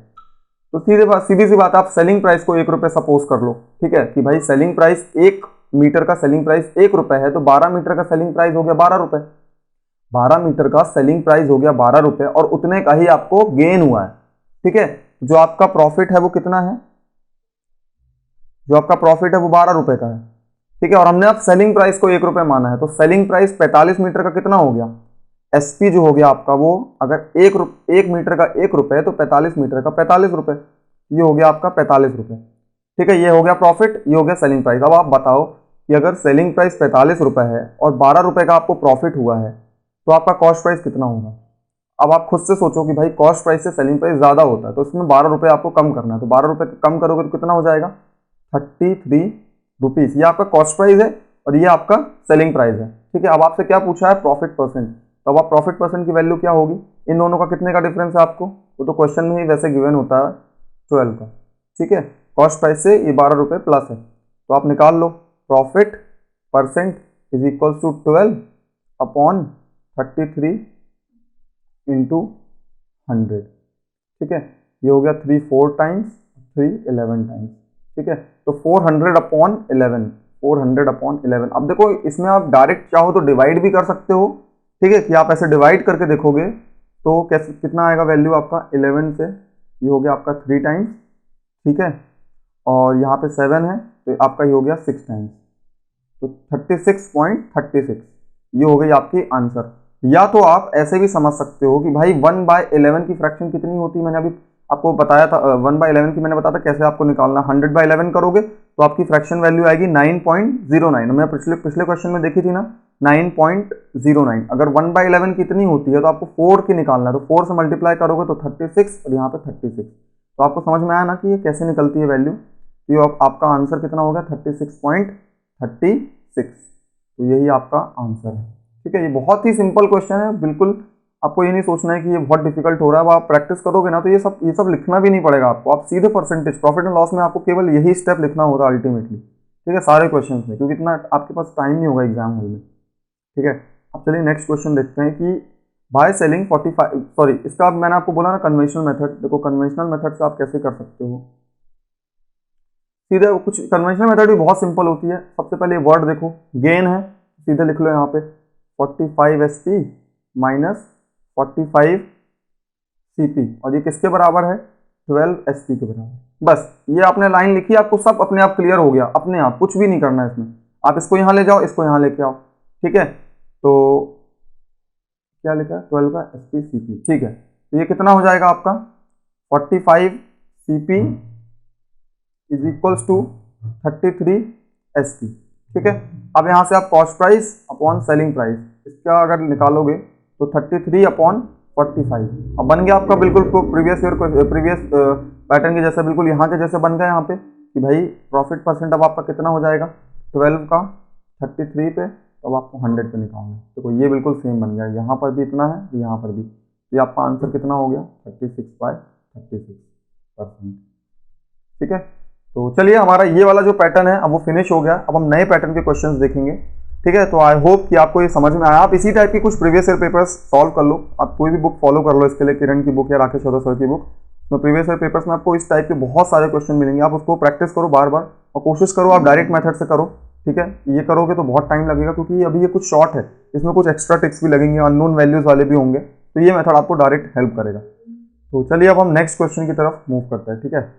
[SPEAKER 1] तो सीधी सी बात, आप सेलिंग प्राइस को 1 रुपये सपोज कर लो। ठीक है, कि भाई सेलिंग प्राइस 1 मीटर का सेलिंग प्राइस 1 रुपये है, तो 12 मीटर का सेलिंग प्राइस हो गया 12 रुपये। 12 मीटर का सेलिंग प्राइस हो गया 12 रुपए और उतने का ही आपको गेन हुआ है, ठीक है। जो आपका प्रॉफिट है वो कितना है, जो आपका प्रॉफिट है वो 12 रुपए का है, ठीक है। और हमने अब सेलिंग प्राइस को 1 रुपए माना है, तो सेलिंग प्राइस 45 मीटर का कितना हो गया, एसपी जो हो गया आपका वो, अगर 1 मीटर का 1 रुपए तो 45 मीटर का 45 रुपए, ये हो गया आपका 45 रुपए, ठीक है। ये हो गया प्रॉफिट, ये हो गया सेलिंग प्राइस। अब आप बताओ कि अगर सेलिंग प्राइस 45 रुपए है और 12 रुपए का आपको प्रॉफिट हुआ है तो आपका कॉस्ट प्राइस कितना होगा। अब आप खुद से सोचो कि भाई कॉस्ट प्राइस से सेलिंग प्राइस ज्यादा होता है, तो उसमें 12 रुपए आपको कम करना है, तो 12 रुपए कम करोगे तो कितना हो जाएगा, 33 रुपीज। ये आपका कॉस्ट प्राइस है और ये आपका सेलिंग प्राइस है, ठीक है। अब आपसे क्या पूछा है, प्रॉफिट परसेंट, तो अब आप प्रॉफिट परसेंट की वैल्यू क्या होगी, इन दोनों का कितने का डिफरेंस है आपको, वो तो क्वेश्चन में ही वैसे गिवन होता है 12 का, ठीक है। कॉस्ट प्राइस से ये 12 रुपए प्लस है, तो आप निकाल लो, profit percent is equal to 12 upon 33 into 100, ठीक है। ये हो गया 3 4 टाइम्स 3 11 टाइम्स, ठीक है। तो 400 अपॉन 11, 400 अपॉन 11। अब देखो इसमें आप डायरेक्ट चाहो तो डिवाइड भी कर सकते हो, ठीक है, कि आप ऐसे डिवाइड करके देखोगे तो कैसे कितना आएगा वैल्यू आपका 11 से, ये हो गया आपका 3 टाइम्स, ठीक है। और यहाँ पे 7 है तो आपका ये हो गया 6 टाइम्स, तो 36.36, ये हो गई आपकी आंसर। या तो आप ऐसे भी समझ सकते हो कि भाई 1/11 की फ्रैक्शन कितनी होती है, मैंने अभी आपको बताया था 1/11 की, मैंने बताया था कैसे आपको निकालना। 100/11 करोगे तो आपकी फ्रैक्शन वैल्यू आएगी 9.09, मैं पिछले क्वेश्चन में देखी थी ना 9.09। अगर 1/11 कितनी होती है तो आपको 4 की निकालना है, तो 4 से मल्टीप्लाई करोगे तो 36 और यहाँ पे 36, तो आपको समझ में आया ना कि ये कैसे निकलती है वैल्यू। तो ये आपका आंसर कितना होगा 36.36, तो यही आपका आंसर है, ठीक है। ये बहुत ही सिंपल क्वेश्चन है, बिल्कुल आपको ये नहीं सोचना है कि ये बहुत डिफिकल्ट हो रहा है। अब आप प्रैक्टिस करोगे ना तो ये सब लिखना भी नहीं पड़ेगा आपको, आप सीधे परसेंटेज प्रॉफिट एंड लॉस में आपको केवल यही स्टेप लिखना होता है अल्टीमेटली, ठीक है, सारे क्वेश्चन में, क्योंकि इतना आपके पास टाइम नहीं होगा एग्जाम हॉल में, ठीक है। अब चलिए नेक्स्ट क्वेश्चन देखते हैं कि बाय सेलिंग 45, सॉरी इसका अब मैंने आपको बोला ना कन्वेंशनल मेथड, देखो कन्वेंशनल मेथड से आप कैसे कर सकते हो, सीधे कुछ कन्वेंशनल मेथड भी बहुत सिंपल होती है। सबसे पहले वर्ड देखो, गेन है, सीधे लिख लो यहाँ पे 45 SP माइनस 45 CP, और ये किसके बराबर है 12 SP के बराबर। बस ये आपने लाइन लिखी, आपको सब अपने आप क्लियर हो गया, अपने आप कुछ भी नहीं करना है इसमें। आप इसको यहाँ ले जाओ, इसको यहाँ लेके आओ, ठीक है। तो क्या लिखा है 12 का SP CP, ठीक है। तो ये कितना हो जाएगा आपका 45 CP is equals to 33 SP, ठीक है। अब यहाँ से आप cost price upon selling price इसका अगर निकालोगे तो 33 अपॉन 45, अब बन गया आपका बिल्कुल प्रीवियस पैटर्न के जैसे, बिल्कुल यहाँ के जैसे बन गया यहाँ पे कि भाई प्रॉफिट परसेंट अब आपका कितना हो जाएगा 12 का 33 पे, तो अब आपको 100 पे निकालना है। देखो ये बिल्कुल सेम बन गया, यहाँ पर भी इतना है यहाँ पर भी, तो ये आपका आंसर कितना हो गया 36/36%, ठीक है। तो चलिए हमारा ये वाला जो पैटर्न है अब वो फिनिश हो गया, अब हम नए पैटर्न के क्वेश्चंस देखेंगे, ठीक है। तो आई होप कि आपको ये समझ में आया। आप इसी टाइप की कुछ प्रीवियस ईयर पेपर्स सॉल्व कर लो, आप कोई भी बुक फॉलो कर लो इसके लिए, किरण की बुक या राकेश चौधरी सर की बुक, तो प्रीवियस ईयर पेपर्स में आपको इस टाइप के बहुत सारे क्वेश्चन मिलेंगे। आप उसको प्रैक्टिस करो बार बार और कोशिश करो आप डायरेक्ट मेथड से करो, ठीक है। ये करोगे तो बहुत टाइम लगेगा क्योंकि अभी ये कुछ शॉर्ट है, इसमें कुछ एक्स्ट्रा टिक्स भी लगेंगे, अननोन वैल्यूज वाले भी होंगे, तो ये मेथड आपको डायरेक्ट हेल्प करेगा। तो चलिए अब हम नेक्स्ट क्वेश्चन की तरफ मूव करते हैं, ठीक है।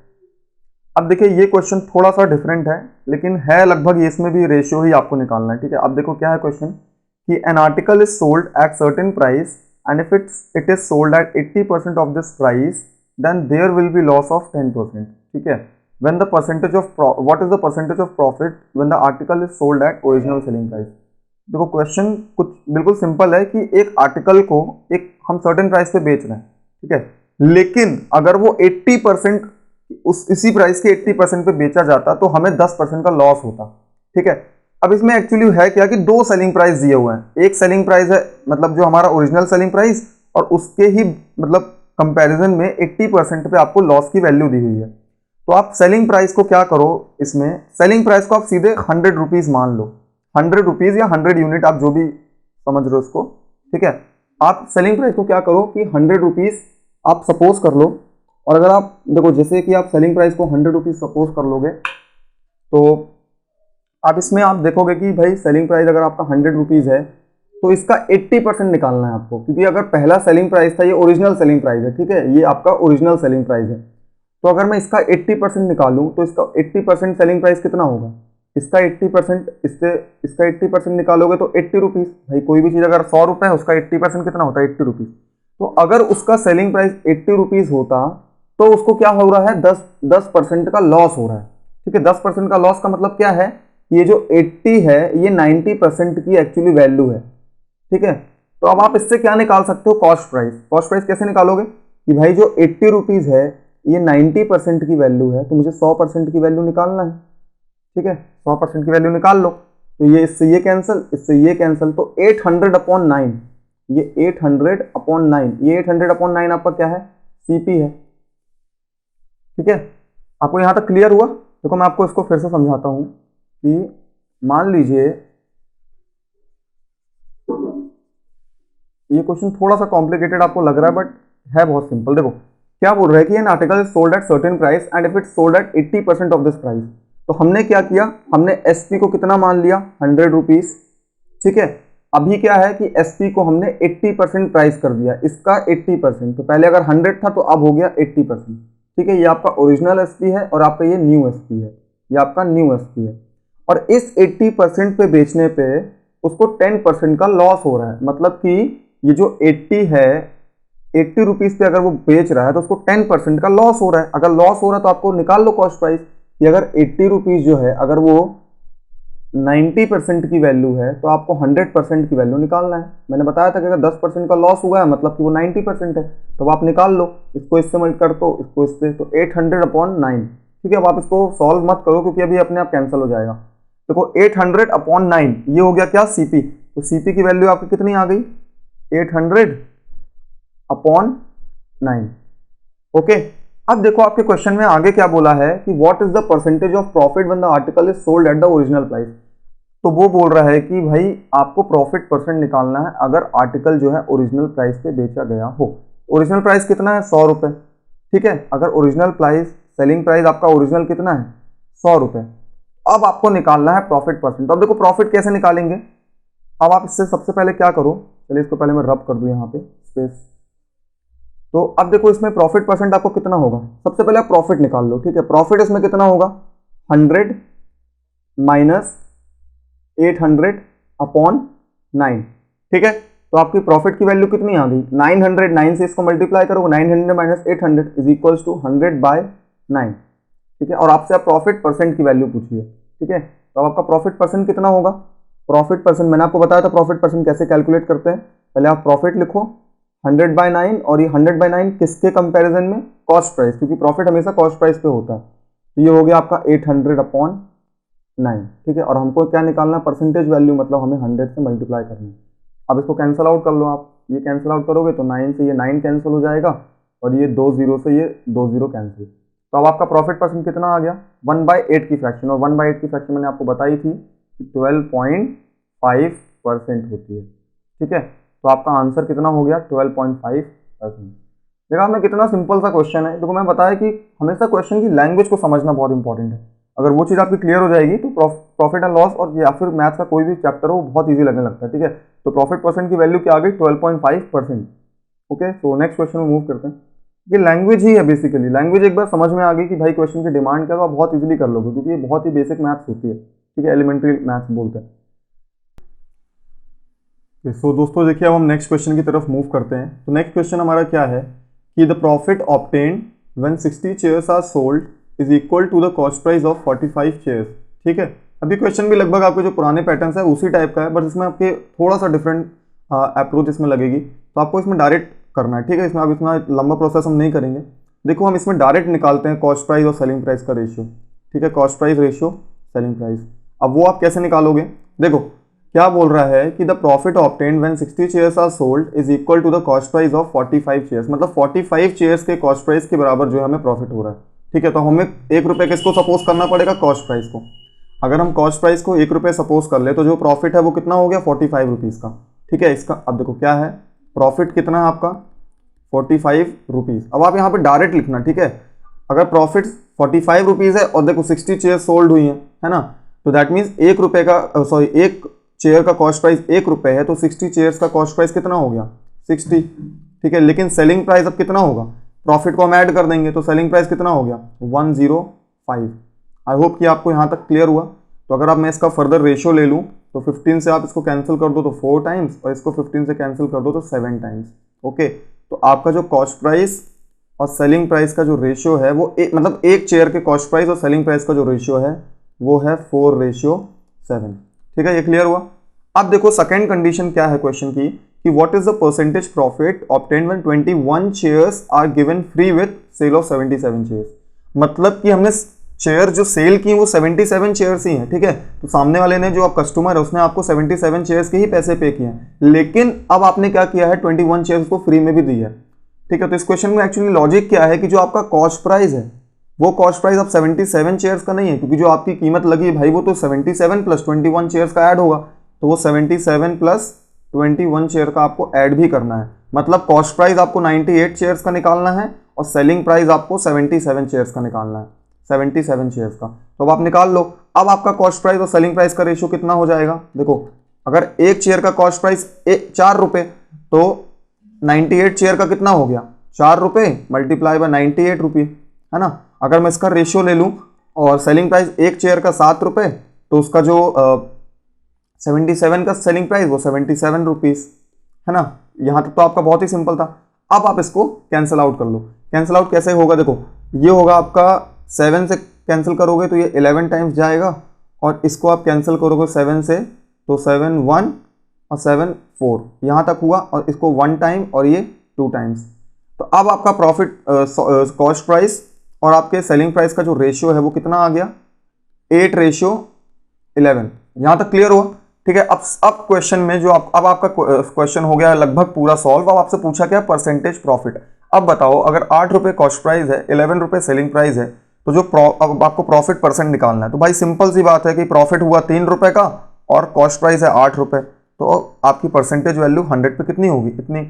[SPEAKER 1] अब देखिए ये क्वेश्चन थोड़ा सा डिफरेंट है, लेकिन है लगभग इसमें भी रेशियो ही आपको निकालना है, ठीक है। अब देखो क्या है क्वेश्चन कि an article is sold at certain price and if it is sold at 80% of this price then there will be loss of 10%, ठीक है। When the percentage of what is the percentage of profit when the article is sold at original selling price. देखो question कुछ बिल्कुल simple है कि एक article को एक हम सर्टेन प्राइस पे बेच रहे हैं, ठीक है, लेकिन अगर वो 80% इसी प्राइस के 80% पे बेचा जाता तो हमें 10% का लॉस होता, ठीक है। अब इसमें एक्चुअली है क्या कि दो सेलिंग प्राइस दिए हुए हैं, एक सेलिंग प्राइस है मतलब जो हमारा ओरिजिनल सेलिंग प्राइस, और उसके ही मतलब कंपैरिजन में 80% पे आपको लॉस की वैल्यू दी हुई है। तो आप सेलिंग प्राइस को क्या करो, इसमें सेलिंग प्राइस को आप सीधे 100 रुपीज मान लो, 100 रुपीज या 100 यूनिट आप जो भी समझ रहे हो उसको, ठीक है। आप सेलिंग प्राइस को क्या करो कि 100 रुपीज आप सपोज कर लो, और अगर आप देखो जैसे कि आप सेलिंग प्राइस को 100 रुपीज सपोज कर लोगे तो आप इसमें आप देखोगे कि भाई सेलिंग प्राइस अगर आपका 100 रुपीज है तो इसका 80% निकालना है आपको, क्योंकि अगर पहला सेलिंग प्राइस था, ये ओरिजिनल सेलिंग प्राइस है, ठीक है, ये आपका ओरिजिनल सेलिंग प्राइस है। तो अगर मैं इसका 80% निकालूं तो इसका 80% सेलिंग प्राइस कितना होगा, इसका 80% इससे इसका 80% निकालोगे तो 80 रुपीज़। भाई कोई भी चीज़ अगर 100 रुपये है, उसका 80% कितना होता है, 80 रुपीज़। तो अगर उसका सेलिंग प्राइस 80 रुपीज़ होता तो उसको क्या हो रहा है, 10% का लॉस हो रहा है, ठीक है। 10% का लॉस का मतलब क्या है, ये जो 80 है ये 90% की एक्चुअली वैल्यू है, ठीक है। तो अब आप इससे क्या निकाल सकते हो, कॉस्ट प्राइस। कॉस्ट प्राइस कैसे निकालोगे कि भाई जो 80 रुपीज़ है ये 90% की वैल्यू है, तो मुझे 100% की वैल्यू निकालना है, ठीक है। 100% की वैल्यू निकाल लो, तो ये इससे ये कैंसिल, इससे ये कैंसिल, तो 800/9, ये 800/9, ये 800/9 आपका क्या है, सीपी है, ठीक है। आपको यहां तक क्लियर हुआ। देखो मैं आपको इसको फिर से समझाता हूं कि मान लीजिए ये क्वेश्चन थोड़ा सा कॉम्प्लिकेटेड आपको लग रहा है, बट है बहुत सिंपल। देखो क्या बोल रहा है कि an article is sold at certain price and if it sold at 80% of this price. तो हमने क्या किया, हमने एसपी को कितना मान लिया, 100 रुपीज, ठीक है। अभी क्या है कि एसपी को हमने 80% प्राइस कर दिया, इसका 80%, तो पहले अगर 100 था तो अब हो गया 80%, ठीक है। ये आपका ओरिजिनल एसपी है और आपका ये न्यू एसपी है, ये आपका न्यू एसपी है। और इस 80% पे बेचने पे उसको 10% का लॉस हो रहा है, मतलब कि ये जो 80 है, 80 रुपीज़ पे अगर वो बेच रहा है तो उसको 10% का लॉस हो रहा है। अगर लॉस हो रहा है तो आपको निकाल लो कॉस्ट प्राइस कि अगर 80 रुपीज़ जो है, अगर वो 90% की वैल्यू है तो आपको 100% की वैल्यू निकालना है। मैंने बताया था कि अगर 10% का लॉस हुआ है मतलब कि वो 90% है, तो आप निकाल लो, इसको इससे मल्ट कर दो, इसको इससे, तो 800/9, ठीक है। अब आप इसको सॉल्व मत करो क्योंकि अभी अपने आप कैंसिल हो जाएगा। देखो 800/9 ये हो गया क्या, सीपी। तो सीपी की वैल्यू आपकी कितनी आ गई, 800/9, ओके। अब देखो आपके क्वेश्चन में आगे क्या बोला है कि what is the percentage of profit when the article is sold at the original price. तो वो बोल रहा है कि भाई आपको प्रॉफिट परसेंट निकालना है अगर आर्टिकल जो है ओरिजिनल प्राइस पे बेचा गया हो। ओरिजिनल प्राइस कितना है, 100 रुपये, ठीक है। अगर ओरिजिनल प्राइस, सेलिंग प्राइस आपका ओरिजिनल कितना है, 100 रुपये। अब आपको निकालना है प्रॉफिट परसेंट। तो अब देखो प्रॉफिट कैसे निकालेंगे, अब आप इससे सबसे पहले क्या करो, चलिए इसको पहले मैं रब कर दूं यहाँ पे स्पेस। तो अब देखो इसमें प्रॉफिट परसेंट आपको कितना होगा, सबसे पहले आप प्रॉफिट निकाल लो, ठीक है। प्रॉफिट इसमें कितना होगा, 100 माइनस 800/9, ठीक है। तो आपकी प्रॉफिट की वैल्यू कितनी आ गई, 900, 9 से इसको मल्टीप्लाई करोगे, 900 माइनस 800 इज इक्वल्स टू 100/9, ठीक है। और आपसे आप प्रॉफिट परसेंट की वैल्यू पूछिए, ठीक है। तो अब आपका प्रॉफिट परसेंट कितना होगा, प्रॉफिट परसेंट मैंने आपको बताया था प्रॉफिट परसेंट कैसे कैलकुलेट करते हैं। पहले आप प्रॉफिट लिखो 100/9, और ये 100/9 किसके कंपैरिजन में, कॉस्ट प्राइस, क्योंकि प्रॉफिट हमेशा कॉस्ट प्राइस पे होता है। तो ये हो गया आपका 800/9, ठीक है। और हमको क्या निकालना है, परसेंटेज वैल्यू, मतलब हमें 100 से मल्टीप्लाई करना है। अब इसको कैंसिल आउट कर लो आप, ये कैंसिल आउट करोगे तो 9 से ये 9 कैंसिल हो जाएगा और ये 2 0 से ये 2 0 कैंसिल। तो अब आपका प्रॉफिट परसेंट कितना आ गया, 1/8 की फ्रैक्शन, और 1/8 की फ्रैक्शन मैंने आपको बताई थी 12.5% होती है, ठीक है। तो आपका आंसर कितना हो गया, 12.5%। देखा आपने कितना सिंपल सा क्वेश्चन है। देखो मैं बताया कि हमेशा क्वेश्चन की लैंग्वेज को समझना बहुत इंपॉर्टेंट है। अगर वो चीज़ आपकी क्लियर हो जाएगी तो प्रॉफिट एंड लॉस और या फिर मैथ्स का कोई भी चैप्टर हो वो बहुत ईजी लगने लगता है, ठीक है। तो प्रॉफिट परसेंट की वैल्यू क्या आ गई, 12.5%, ओके। तो नेक्स्ट क्वेश्चन में मूव करते हैं। ये लैंग्वेज ही है बेसिकली, लैंग्वेज एक बार समझ में आ गई कि भाई क्वेश्चन की डिमांड क्या है तो आप बहुत इजीली कर लोगे, क्योंकि ये बहुत ही बेसिक मैथ्स होती है, ठीक है, एलिमेंट्री मैथ्स बोलते हैं। सो दोस्तों देखिए अब हम नेक्स्ट क्वेश्चन की तरफ मूव करते हैं। तो नेक्स्ट क्वेश्चन हमारा क्या है कि the profit obtained when 60 chairs are sold is equal to the cost price of 45 chairs, ठीक है। अभी क्वेश्चन भी लगभग आपके जो पुराने पैटर्न्स है उसी टाइप का है, बट इसमें आपके थोड़ा सा डिफरेंट अप्रोच इसमें लगेगी। तो आपको इसमें डायरेक्ट करना है, ठीक है। इसमें अब इतना लंबा प्रोसेस हम नहीं करेंगे। देखो हम इसमें डायरेक्ट निकालते हैं कॉस्ट प्राइस और सेलिंग प्राइस का रेशियो, ठीक है, cost price ratio selling price. अब वो आप कैसे निकालोगे, देखो क्या बोल रहा है कि the profit obtained when 60 chairs are sold is equal to the cost price of 45 chairs, मतलब 45 चेयर्स के कॉस्ट प्राइस के बराबर जो है हमें प्रॉफिट हो रहा है, ठीक है। तो हमें 1 रुपये किसको सपोज करना पड़ेगा, कॉस्ट प्राइस को। अगर हम कॉस्ट प्राइस को 1 रुपये सपोज कर ले तो जो प्रॉफिट है वो कितना हो गया, 45 रुपीज़ का, ठीक है। इसका अब देखो क्या है, प्रॉफिट कितना है आपका 45 रुपीज़। अब आप यहाँ पे डायरेक्ट लिखना, ठीक है। अगर प्रॉफिट 45 रुपीज़ है और देखो 60 चेयर्स सोल्ड हुई है ना, तो दैट मीन्स 1 रुपये का, सॉरी 1 चेयर का कॉस्ट प्राइस 1 रुपये है तो 60 चेयर्स का कॉस्ट प्राइस कितना हो गया 60, ठीक है। लेकिन सेलिंग प्राइस अब कितना होगा, प्रॉफिट को हम ऐड कर देंगे तो सेलिंग प्राइस कितना हो गया 105। आई होप कि आपको यहाँ तक क्लियर हुआ। तो अगर आप मैं इसका फर्दर रेशियो ले लूँ तो 15 से आप इसको कैंसिल कर दो तो 4 टाइम्स और इसको 15 से कैंसिल कर दो तो 7 टाइम्स। ओके, तो आपका जो कॉस्ट प्राइस और सेलिंग प्राइस का जो रेशियो है वो मतलब एक चेयर के कॉस्ट प्राइस और सेलिंग प्राइस का जो रेशियो है वो है 4:7। ठीक है, ये क्लियर हुआ। अब देखो सेकंड कंडीशन क्या है क्वेश्चन की कि what is the percentage profit obtained when 21 chairs are given free with sale of 77 chairs. मतलब कि हमने चेयर जो सेल की वो 77 चेयर्स ही हैं, ठीक है। तो सामने वाले ने जो आप कस्टमर है उसने आपको 77 चेयर्स के ही पैसे पे किए हैं, लेकिन अब आपने क्या किया है 21 चेयर्स को फ्री में भी दी है, ठीक है। तो इस क्वेश्चन में एक्चुअली लॉजिक क्या है कि जो आपका कॉस्ट प्राइस है वो कॉस्ट प्राइस अब 77 चेयर्स का नहीं है, क्योंकि जो आपकी कीमत लगी है भाई वो तो 77 प्लस 21 चेयर्स का ऐड होगा, तो वो 77 प्लस 21 चेयर का आपको ऐड भी करना है। मतलब कॉस्ट प्राइस आपको 98 चेयर्स का निकालना है और सेलिंग प्राइस आपको 77 चेयर्स का निकालना है, 77 चेयर्स का। तो अब आप निकाल लो। अब आपका कॉस्ट प्राइस और सेलिंग प्राइस का रेशियो कितना हो जाएगा, देखो अगर एक चेयर का कॉस्ट प्राइस 4 रुपये तो 98 चेयर का कितना हो गया 4 रुपये मल्टीप्लाई बाय 98 रुपये, है ना। अगर मैं इसका रेशियो ले लूँ और सेलिंग प्राइस एक चेयर का 7 रुपये तो उसका जो 77 का सेलिंग प्राइस वो 77 रुपीज़, है ना। यहाँ तक तो आपका बहुत ही सिंपल था। अब आप इसको कैंसिल आउट कर लो। कैंसिल आउट कैसे होगा, देखो ये होगा आपका 7 से कैंसिल करोगे तो ये 11 टाइम्स जाएगा और इसको आप कैंसिल करोगे 7 से तो 7 1 और 7 4, यहाँ तक हुआ और इसको 1 टाइम और ये 2 टाइम्स। तो अब आपका प्रॉफिट कॉस्ट प्राइस और आपके सेलिंग प्राइस का जो रेशियो है वो कितना आ गया 8:11। यहाँ तक क्लियर हुआ, ठीक है। अब क्वेश्चन में जो अब आपका क्वेश्चन हो गया लगभग पूरा सॉल्व। अब आपसे पूछा क्या परसेंटेज प्रॉफिट। अब बताओ अगर 8 रुपये कॉस्ट प्राइस है 11 रुपये सेलिंग प्राइस है तो जो अब आपको प्रॉफिट परसेंट निकालना है। तो भाई सिंपल सी बात है कि प्रॉफिट हुआ 3 रुपये का और कॉस्ट प्राइस है 8 रुपये, तो आपकी परसेंटेज वैल्यू 100 पे कितनी होगी इतनी।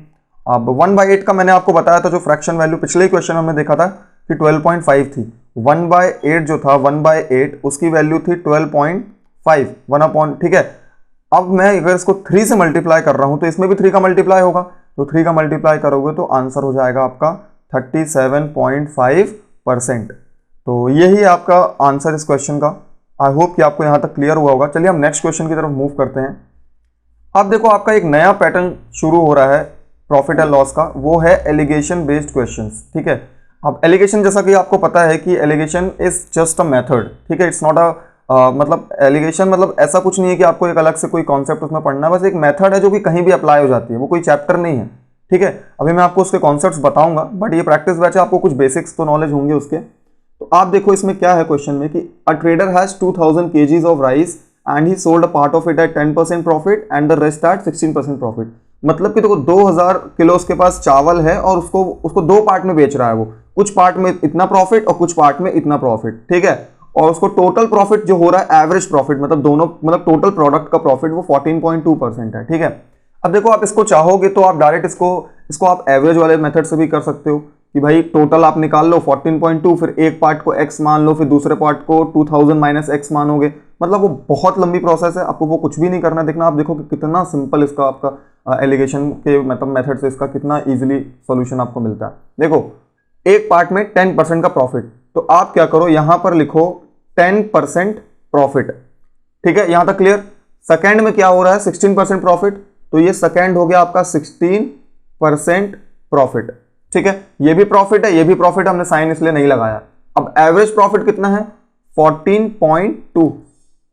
[SPEAKER 1] अब 1/8 का मैंने आपको बताया था जो फ्रैक्शन वैल्यू पिछले क्वेश्चन में हमने देखा था कि 12.5 थी। 1/8 जो था 1/8 उसकी वैल्यू थी 12.5 1 ठीक है। अब मैं अगर इसको 3 से मल्टीप्लाई कर रहा हूं तो इसमें भी 3 का मल्टीप्लाई होगा, तो 3 का मल्टीप्लाई करोगे तो आंसर हो जाएगा आपका 37.5%। तो यही आपका आंसर इस क्वेश्चन का। आई होप कि आपको यहां तक क्लियर हुआ होगा। चलिए हम नेक्स्ट क्वेश्चन की तरफ मूव करते हैं। अब देखो आपका एक नया पैटर्न शुरू हो रहा है प्रॉफिट एंड लॉस का, वो है एलिगेशन बेस्ड क्वेश्चंस, ठीक है। अब एलिगेशन जैसा कि आपको पता है कि allegation is just a method, ठीक है। इट्स नॉट अ मतलब एलिगेशन मतलब ऐसा कुछ नहीं है कि आपको एक अलग से कोई कॉन्सेप्ट उसमें पढ़ना है, बस एक मेथड है जो कि कहीं भी अप्लाई हो जाती है, वो कोई चैप्टर नहीं है, ठीक है। अभी मैं आपको उसके कॉन्सेप्ट्स बताऊंगा, बट ये प्रैक्टिस बैच है, आपको कुछ बेसिक्स तो नॉलेज होंगे उसके। तो आप देखो इसमें क्या है क्वेश्चन में कि a trader has 2000 kgs of rice and he sold a part of it at 10% profit and the rest at 16% profit. मतलब कि देखो 2000 किलो उसके पास चावल है और उसको 2 पार्ट में बेच रहा है, वो कुछ पार्ट में इतना प्रॉफिट और कुछ पार्ट में इतना प्रॉफिट, ठीक है। और उसको टोटल प्रॉफिट जो हो रहा है एवरेज प्रॉफिट मतलब दोनों मतलब टोटल प्रोडक्ट का प्रॉफिट वो 14.2% है, ठीक है। अब देखो आप इसको चाहोगे तो आप डायरेक्ट इसको आप एवरेज वाले मेथड से भी कर सकते हो कि भाई टोटल आप निकाल लो 14.2, फिर एक पार्ट को x मान लो, फिर दूसरे पार्ट को 2000 माइनस x मानोगे। मतलब वो बहुत लंबी प्रोसेस है, आपको वो कुछ भी नहीं करना। देखना आप देखो कि कितना सिंपल इसका आपका एलिगेशन के मतलब मेथड से इसका कितना इजीली सॉल्यूशन आपको मिलता है। देखो एक पार्ट में 10% का प्रॉफिट, तो आप क्या करो यहां पर लिखो 10% प्रॉफिट, ठीक है। यहां तक क्लियर। सेकेंड में क्या हो रहा है 16% प्रॉफिट, तो ये सेकेंड हो गया आपका 16% प्रॉफिट, ठीक है। ये भी प्रॉफिट है, ये भी प्रॉफिट, हमने साइन इसलिए नहीं लगाया। अब एवरेज प्रॉफिट कितना है 14.2,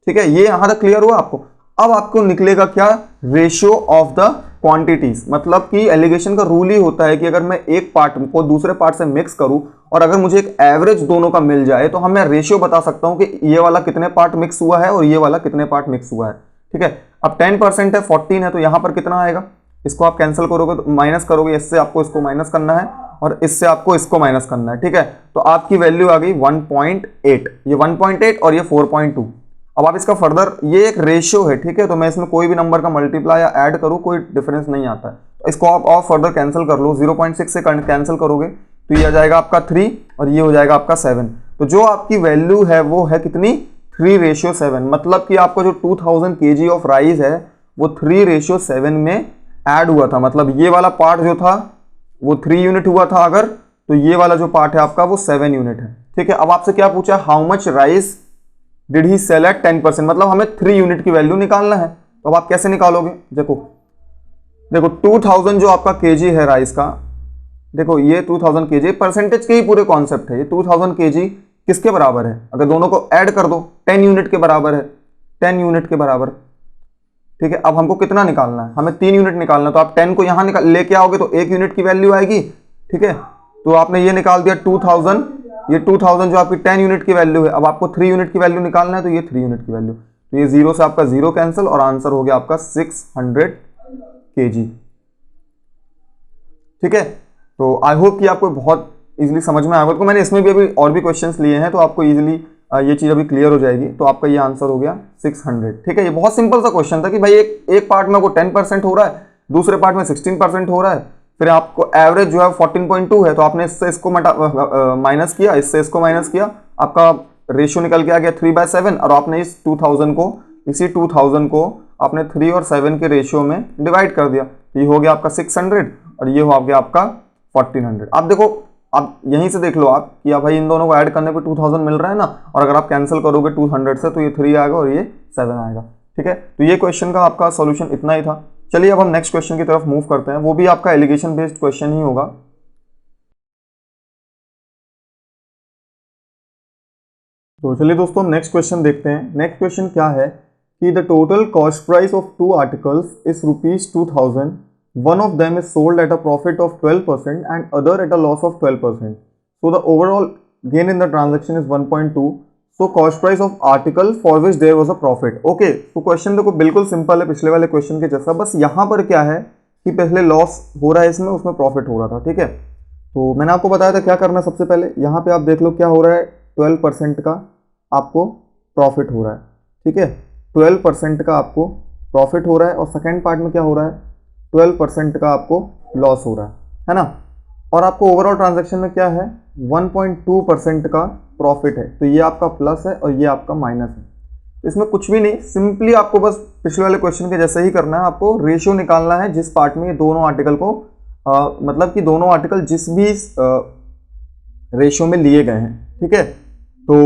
[SPEAKER 1] ठीक है। ये यहां तक क्लियर हुआ आपको। अब आपको निकलेगा क्या रेशियो ऑफ द क्वांटिटीज। मतलब कि एलिगेशन का रूल ही होता है कि अगर मैं एक पार्ट को दूसरे पार्ट से मिक्स करूं और अगर मुझे एक एवरेज दोनों का मिल जाए तो हम मैं रेशियो बता सकता हूं कि ये वाला कितने पार्ट मिक्स हुआ है और ये वाला कितने पार्ट मिक्स हुआ है, ठीक है। अब 10% है 14 है तो यहां पर कितना आएगा, इसको आप कैंसिल करोगे तो माइनस करोगे, इससे आपको इसको माइनस करना है और इससे आपको इसको माइनस करना है, ठीक है। तो आपकी वैल्यू आ गई 1.8, ये 1.8 और ये 4.2। अब आप इसका फर्दर, ये एक रेशियो है, ठीक है। तो मैं इसमें कोई भी नंबर का मल्टीप्लाई या ऐड करूं कोई डिफरेंस नहीं आता है। तो इसको आप और फर्दर कैंसिल कर लो, 0.6 से कैंसिल करोगे तो ये आ जाएगा आपका 3 और ये हो जाएगा आपका 7। तो जो आपकी वैल्यू है वो है कितनी 3:7, मतलब कि आपका जो 2000 kg ऑफ राइस है वो 3:7 में ऐड हुआ था। मतलब ये वाला पार्ट जो था वो 3 यूनिट हुआ था अगर, तो ये वाला जो पार्ट है आपका वो 7 यूनिट है। ठीक है, अब आपसे क्या पूछा, how much rice did he sell at 10%, मतलब हमें 3 यूनिट की वैल्यू निकालना है। तो अब आप कैसे निकालोगे, देखो 2000 जो आपका केजी है राइस का, देखो ये 2000 केजी परसेंटेज के ही पूरे कॉन्सेप्ट है। ये 2000 केजी किसके बराबर है, अगर दोनों को ऐड कर दो 10 यूनिट के बराबर है, 10 यूनिट के बराबर। ठीक है, अब हमको कितना निकालना है, हमें 3 यूनिट निकालना है। तो आप 10 को यहां लेके आओगे तो 1 यूनिट की वैल्यू आएगी। ठीक है, तो आपने ये निकाल दिया 2000, ये 2000 जो आपकी 10 यूनिट की वैल्यू है। अब आपको 3 यूनिट की वैल्यू निकालना है, तो ये 3 यूनिट की वैल्यू, तो ये 0 से आपका 0 कैंसिल और आंसर हो गया आपका 600 kg। ठीक है, तो आई होप कि आपको बहुत इजीली समझ में आएगा। तो मैंने इसमें भी अभी और भी क्वेश्चंस लिए हैं, तो आपको इजीली ये चीज अभी क्लियर हो जाएगी। तो आपका ये आंसर हो गया 600। ठीक है, ये बहुत सिंपल सा क्वेश्चन था कि भाई एक पार्ट में को 10% हो रहा है, दूसरे पार्ट में 16% हो रहा है, फिर आपको एवरेज जो है 14.2 है, तो आपने इससे इसको माइनस किया, इससे इसको माइनस किया, आपका रेशियो निकल के आ गया 3/7, और आपने इस 2000 को आपने 3 और 7 के रेशियो में डिवाइड कर दिया। ये हो गया आपका 600 और ये हो गया आपका 1400। आप देखो, आप यहीं से देख लो आप कि भाई इन दोनों को ऐड करने पे 2000 मिल रहा है ना, और अगर आप कैंसिल करोगे 200 से तो ये 3 आएगा और ये 7 आएगा। ठीक है, तो ये क्वेश्चन का आपका सॉल्यूशन इतना ही था। चलिए अब हम नेक्स्ट क्वेश्चन की तरफ मूव करते हैं, वो भी आपका एलिगेशन बेस्ड क्वेश्चन ही होगा। तो चलिए दोस्तों नेक्स्ट क्वेश्चन देखते हैं। नेक्स्ट क्वेश्चन क्या है कि the total cost price of 2 articles is ₹2000. One of them is sold at a profit of 12% and other at a loss of 12%. So the overall gain in the transaction is 1.2. So cost price of article for which there was a profit. Okay, तो question देखो बिल्कुल simple है पिछले वाले question के जैसा, बस यहाँ पर क्या है कि पहले लॉस हो रहा है इसमें, उसमें प्रॉफिट हो रहा था। ठीक है, तो मैंने आपको बताया था क्या करना है। सबसे पहले यहाँ पे आप देख लो क्या हो रहा है, 12% का आपको प्रॉफिट हो रहा है। ठीक है, 12% का आपको प्रॉफिट हो रहा है, और सेकेंड पार्ट में क्या हो रहा है, 12% का आपको लॉस हो रहा है ना। और आपको ओवरऑल ट्रांजैक्शन में क्या है, 1.2% का प्रॉफिट है। तो ये आपका प्लस है और ये आपका माइनस है। तो इसमें कुछ भी नहीं, सिंपली आपको बस पिछले वाले क्वेश्चन के जैसे ही करना है। आपको रेशियो निकालना है जिस पार्ट में ये दोनों आर्टिकल को मतलब कि दोनों आर्टिकल जिस भी रेशियो में लिए गए हैं। ठीक है, तो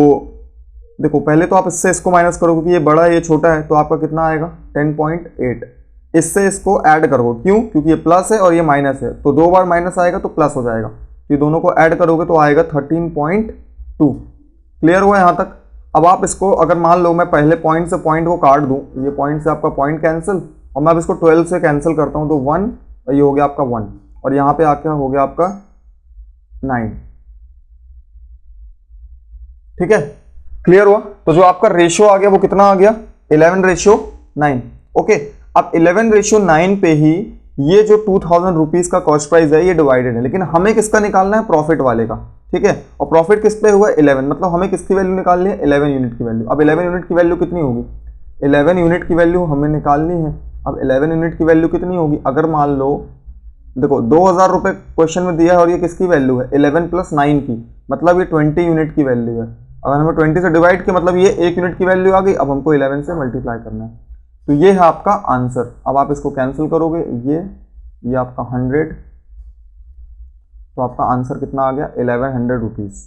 [SPEAKER 1] देखो पहले तो आप इससे इसको माइनस करोगे क्योंकि ये बड़ा है ये छोटा है, तो आपका कितना आएगा 10.8। इससे इसको ऐड करो, क्यों, क्योंकि ये प्लस है और ये माइनस है, तो 2 बार माइनस आएगा तो प्लस हो जाएगा। ये दोनों को ऐड करोगे तो आएगा 13.2। क्लियर हुआ यहाँ तक। अब आप इसको अगर मान लो मैं पहले पॉइंट से पॉइंट को काट दूं, ये पॉइंट से आपका पॉइंट कैंसिल, और मैं अब इसको 12 से कैंसिल करता हूं तो 1, और ये हो गया आपका 1, और यहाँ पे आके हो गया आपका 9। ठीक है, क्लियर हुआ। तो जो आपका रेशियो आ गया वो कितना आ गया, 11:9। ओके, अब 11:9 पे ही ये जो 2000 रुपीज का कॉस्ट प्राइस है ये डिवाइडेड है, लेकिन हमें किसका निकालना है, प्रॉफिट वाले का। ठीक है, और प्रॉफिट किस पे हुआ है, 11, मतलब हमें किसकी वैल्यू निकालनी है, 11 यूनिट की वैल्यू। अब 11 यूनिट की वैल्यू कितनी होगी, 11 यूनिट की वैल्यू हमें निकालनी है। अब 11 यूनिट की वैल्यू कितनी होगी, अगर मान लो देखो 2000 रुपये क्वेश्चन में दिया है और ये किसकी वैल्यू है, 11 + 9 की, मतलब ये 20 यूनिट की वैल्यू है। अगर हमें 20 से डिवाइड किया मतलब ये 1 यूनिट की वैल्यू आ गई। अब हमको 11 से मल्टीप्लाई करना है, तो ये है आपका आंसर। अब आप इसको कैंसिल करोगे, ये आपका 100, तो आपका आंसर कितना आ गया, 1100 रुपीज।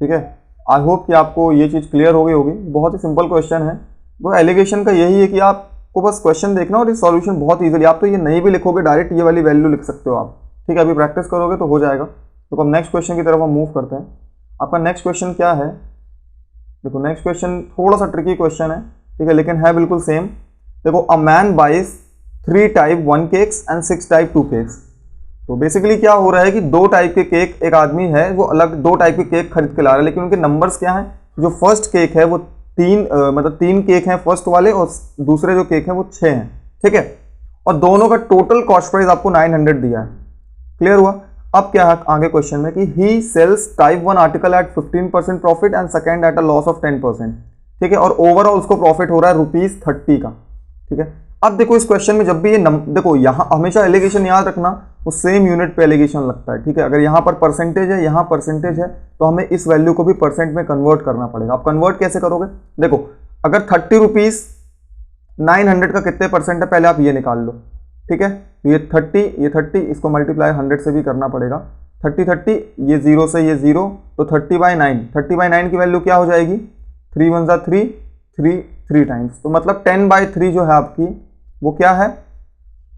[SPEAKER 1] ठीक है, आई होप कि आपको ये चीज क्लियर हो गई होगी। बहुत ही सिंपल क्वेश्चन है। वो एलिगेशन का यही है कि आपको बस क्वेश्चन देखना और ये सॉल्यूशन बहुत इजीली, आप तो ये नहीं भी लिखोगे डायरेक्ट ये वाली वैल्यू लिख सकते हो आप। ठीक है, अभी प्रैक्टिस करोगे तो हो जाएगा। तो अब नेक्स्ट क्वेश्चन की तरफ हम मूव करते हैं। आपका नेक्स्ट क्वेश्चन क्या है, देखो नेक्स्ट क्वेश्चन थोड़ा सा ट्रिकी क्वेश्चन है। ठीक है, लेकिन है बिल्कुल सेम। देखो, a man buys 3 type 1 cakes and 6 type 2 cakes. तो बेसिकली क्या हो रहा है कि 2 टाइप के केक, एक आदमी है वो अलग 2 टाइप के केक खरीद के ला रहा है, लेकिन उनके नंबर्स क्या हैं, जो फर्स्ट केक है वो 3 केक हैं फर्स्ट वाले, और दूसरे जो केक हैं वो 6 हैं। ठीक है, और दोनों का टोटल कॉस्ट प्राइस आपको 900 दिया है। क्लियर हुआ। अब क्या है आगे क्वेश्चन में कि he sells type 1 article at 15% profit and second at a loss of 10%। ठीक है, और ओवरऑल उसको प्रॉफिट हो रहा है ₹30 का। ठीक है, अब देखो इस क्वेश्चन में जब भी ये देखो यहाँ हमेशा एलिगेशन याद रखना, वो सेम यूनिट पे एलिगेशन लगता है, ठीक है। अगर यहाँ पर परसेंटेज है, यहाँ परसेंटेज है, तो हमें इस वैल्यू को भी परसेंट में कन्वर्ट करना पड़ेगा। आप कन्वर्ट कैसे करोगे, देखो अगर 30 रुपीज़ 900 का कितने परसेंट है, पहले आप ये निकाल लो, ठीक है। तो ये 30, इसको मल्टीप्लाई 100 से भी करना पड़ेगा। 30, ये 0 से ये 0, तो 30/9 की वैल्यू क्या हो जाएगी, 3 1 3, 3 टाइम्स। तो मतलब 10/3 जो है आपकी वो क्या है,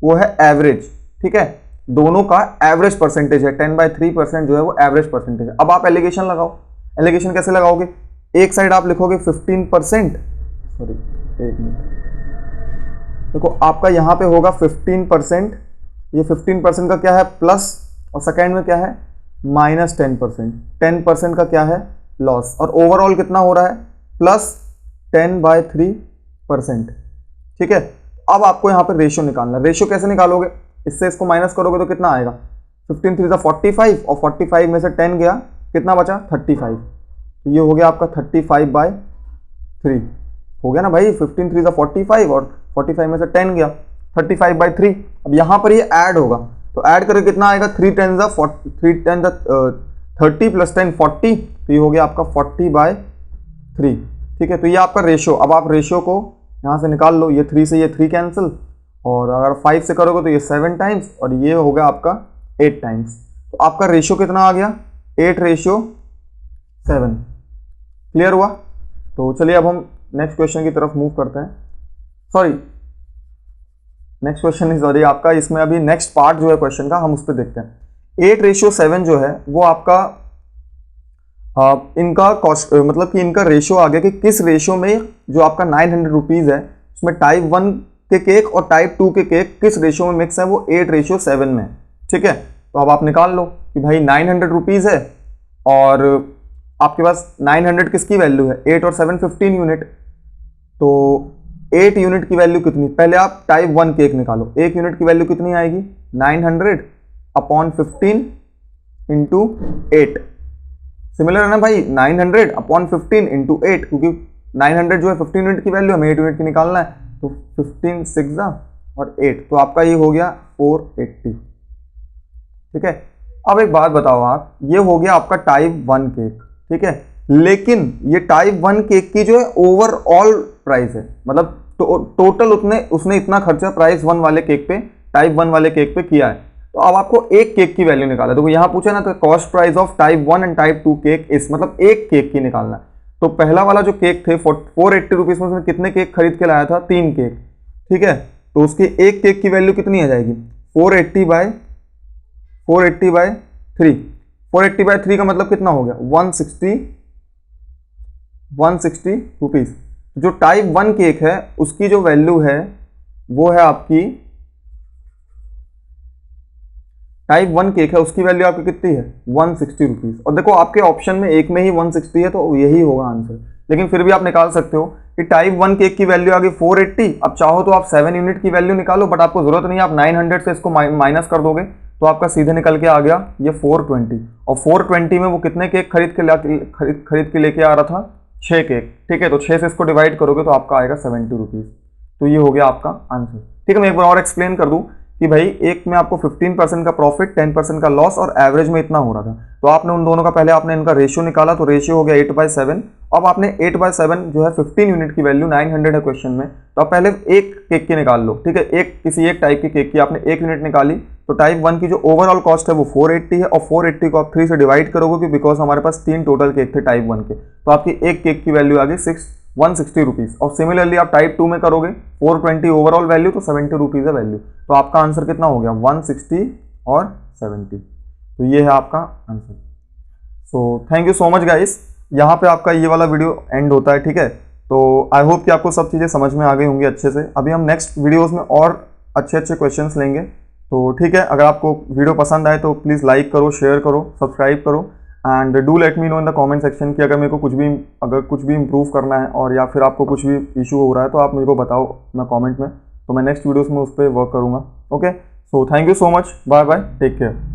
[SPEAKER 1] वो है एवरेज, ठीक है। दोनों का एवरेज परसेंटेज है, 10/3% जो है वो एवरेज परसेंटेज है। अब आप एलिगेशन लगाओ। एलिगेशन कैसे लगाओगे, एक साइड आप लिखोगे 15%, सॉरी एक मिनट, देखो आपका यहाँ पे होगा 15%, ये 15% का क्या है प्लस, और सेकेंड में क्या है -10%। 10% का क्या है लॉस, और ओवरऑल कितना हो रहा है प्लस 10/3%, ठीक है। अब आपको यहाँ पे रेशियो निकालना है। रेशियो कैसे निकालोगे, इससे इसको माइनस करोगे तो कितना आएगा, 15 3 45, और 45 में से 10 गया, कितना बचा 35। तो ये हो गया आपका 35/3 हो गया ना भाई, 15 3 45 और 45 में से 10 गया, 35/3। अब यहाँ पर ये ऐड होगा, तो ऐड करके कितना आएगा, 3 10 30 प्लस 10 40, तो ये हो गया आपका 40/3, ठीक है। तो ये आपका रेशियो। अब आप रेशियो को यहाँ से निकाल लो, ये 3 से ये 3 कैंसिल, और अगर 5 से करोगे तो ये 7 टाइम्स, और ये हो गया आपका 8 टाइम्स। तो आपका रेशियो कितना आ गया, 8:7। क्लियर हुआ। तो चलिए अब हम नेक्स्ट क्वेश्चन की तरफ मूव करते हैं। सॉरी नेक्स्ट क्वेश्चन सॉरी आपका, इसमें अभी नेक्स्ट पार्ट जो है क्वेश्चन का हम उस पर देखते हैं। 8:7 जो है वो आपका इनका कॉस्ट, मतलब कि इनका रेशियो आ गया कि किस रेशियो में जो आपका 900 रुपीज़ है उसमें टाइप 1 के केक और टाइप 2 के केक किस रेशियो में मिक्स है, वो 8:7 में, ठीक है। तो अब आप निकाल लो कि भाई 900 रुपीज़ है और आपके पास 900 किसकी वैल्यू है, 8 और 7 15 यूनिट, तो 8 यूनिट की वैल्यू कितनी, पहले आप टाइप 1 केक निकालो। 1 यूनिट की वैल्यू कितनी आएगी, 900/15 इंटू 8। सिमिलर है ना भाई, 900/15 इंटू 8, क्योंकि 900 जो है 15 यूनिट की वैल्यू, हमें 8 यूनिट की निकालना है, तो 15 6 और 8, तो आपका ये हो गया 480, ठीक है। अब एक बात बताओ आप, ये हो गया आपका टाइप 1 केक, ठीक है। लेकिन ये टाइप 1 केक की जो है ओवरऑल प्राइस है, मतलब टोटल उसने इतना खर्चा प्राइस 1 वाले केक पे, टाइप 1 वाले केक पे किया है। तो अब आपको एक केक की वैल्यू निकालना है। देखो यहाँ पूछा ना, तो cost price of type 1 and type 2 cake इस, मतलब एक केक की निकालना है। तो पहला वाला जो केक थे 480 रुपीज में, उसने कितने केक खरीद के लाया था, 3 केक, ठीक है। तो उसकी एक केक की वैल्यू कितनी आ जाएगी, 480/3। 480/3 का मतलब कितना हो गया, 160 रुपीज। जो टाइप 1 केक है उसकी जो वैल्यू है वो है आपकी, टाइप 1 केक है उसकी वैल्यू आपकी कितनी है, 160 रुपीज। और देखो आपके ऑप्शन में एक में ही 160 है, तो यही होगा आंसर। लेकिन फिर भी आप निकाल सकते हो कि टाइप 1 केक की वैल्यू आ गई 480। अब चाहो तो आप 7 यूनिट की वैल्यू निकालो, बट आपको जरूरत नहीं, आप 900 से इसको माइनस कर दोगे तो आपका सीधे निकल के आ गया ये 420। और 420 में वो कितने केक खरीद के लेके आ रहा था, 6 केक, ठीक है। तो 6 से इसको डिवाइड करोगे तो आपका आएगा 70 रुपीज। तो ये हो गया आपका आंसर, ठीक है। मैं एक बार और एक्सप्लेन कर दूं कि भाई एक में आपको 15% का प्रॉफिट, 10% का लॉस, और एवरेज में इतना हो रहा था। तो आपने उन दोनों का पहले आपने इनका रेशियो निकाला, तो रेशियो हो गया 8/7। अब आपने 8/7 जो है 15 यूनिट की वैल्यू 900 है क्वेश्चन में, तो आप पहले एक केक की निकाल लो, ठीक है। किसी एक टाइप की केक की आपने 1 यूनिट निकाली, तो टाइप 1 की जो ओवरऑल कॉस्ट है वो 480 है, और 480 को आप 3 से डिवाइड करोगे, बिकॉज हमारे पास 3 टोटल केक थे टाइप 1 के, तो आपकी एक केक की वैल्यू आ गई 160 रुपीज। और सिमिलरली आप टाइप 2 में करोगे, 420 ओवरऑल वैल्यू, तो 70 रुपीज है वैल्यू। तो आपका आंसर कितना हो गया, 160 और 70। तो ये है आपका answer. So thank you so much guys, यहाँ पे आपका ये वाला वीडियो एंड होता है, ठीक है। तो आई होप कि आपको सब चीज़ें समझ में आ गई होंगी अच्छे से। अभी हम नेक्स्ट वीडियोज़ में और अच्छे क्वेश्चंस लेंगे, तो ठीक है। अगर आपको वीडियो पसंद आए तो प्लीज़ लाइक करो, शेयर करो, सब्सक्राइब करो, and do let me know in the comment section कि अगर मेरे को कुछ भी इम्प्रूव करना है, और या फिर आपको कुछ भी इशू हो रहा है, तो आप मेरे को बताओ मैं कमेंट में, तो मैं नेक्स्ट वीडियोस में उस पर वर्क करूँगा। Okay, so thank you so much, bye bye, take care.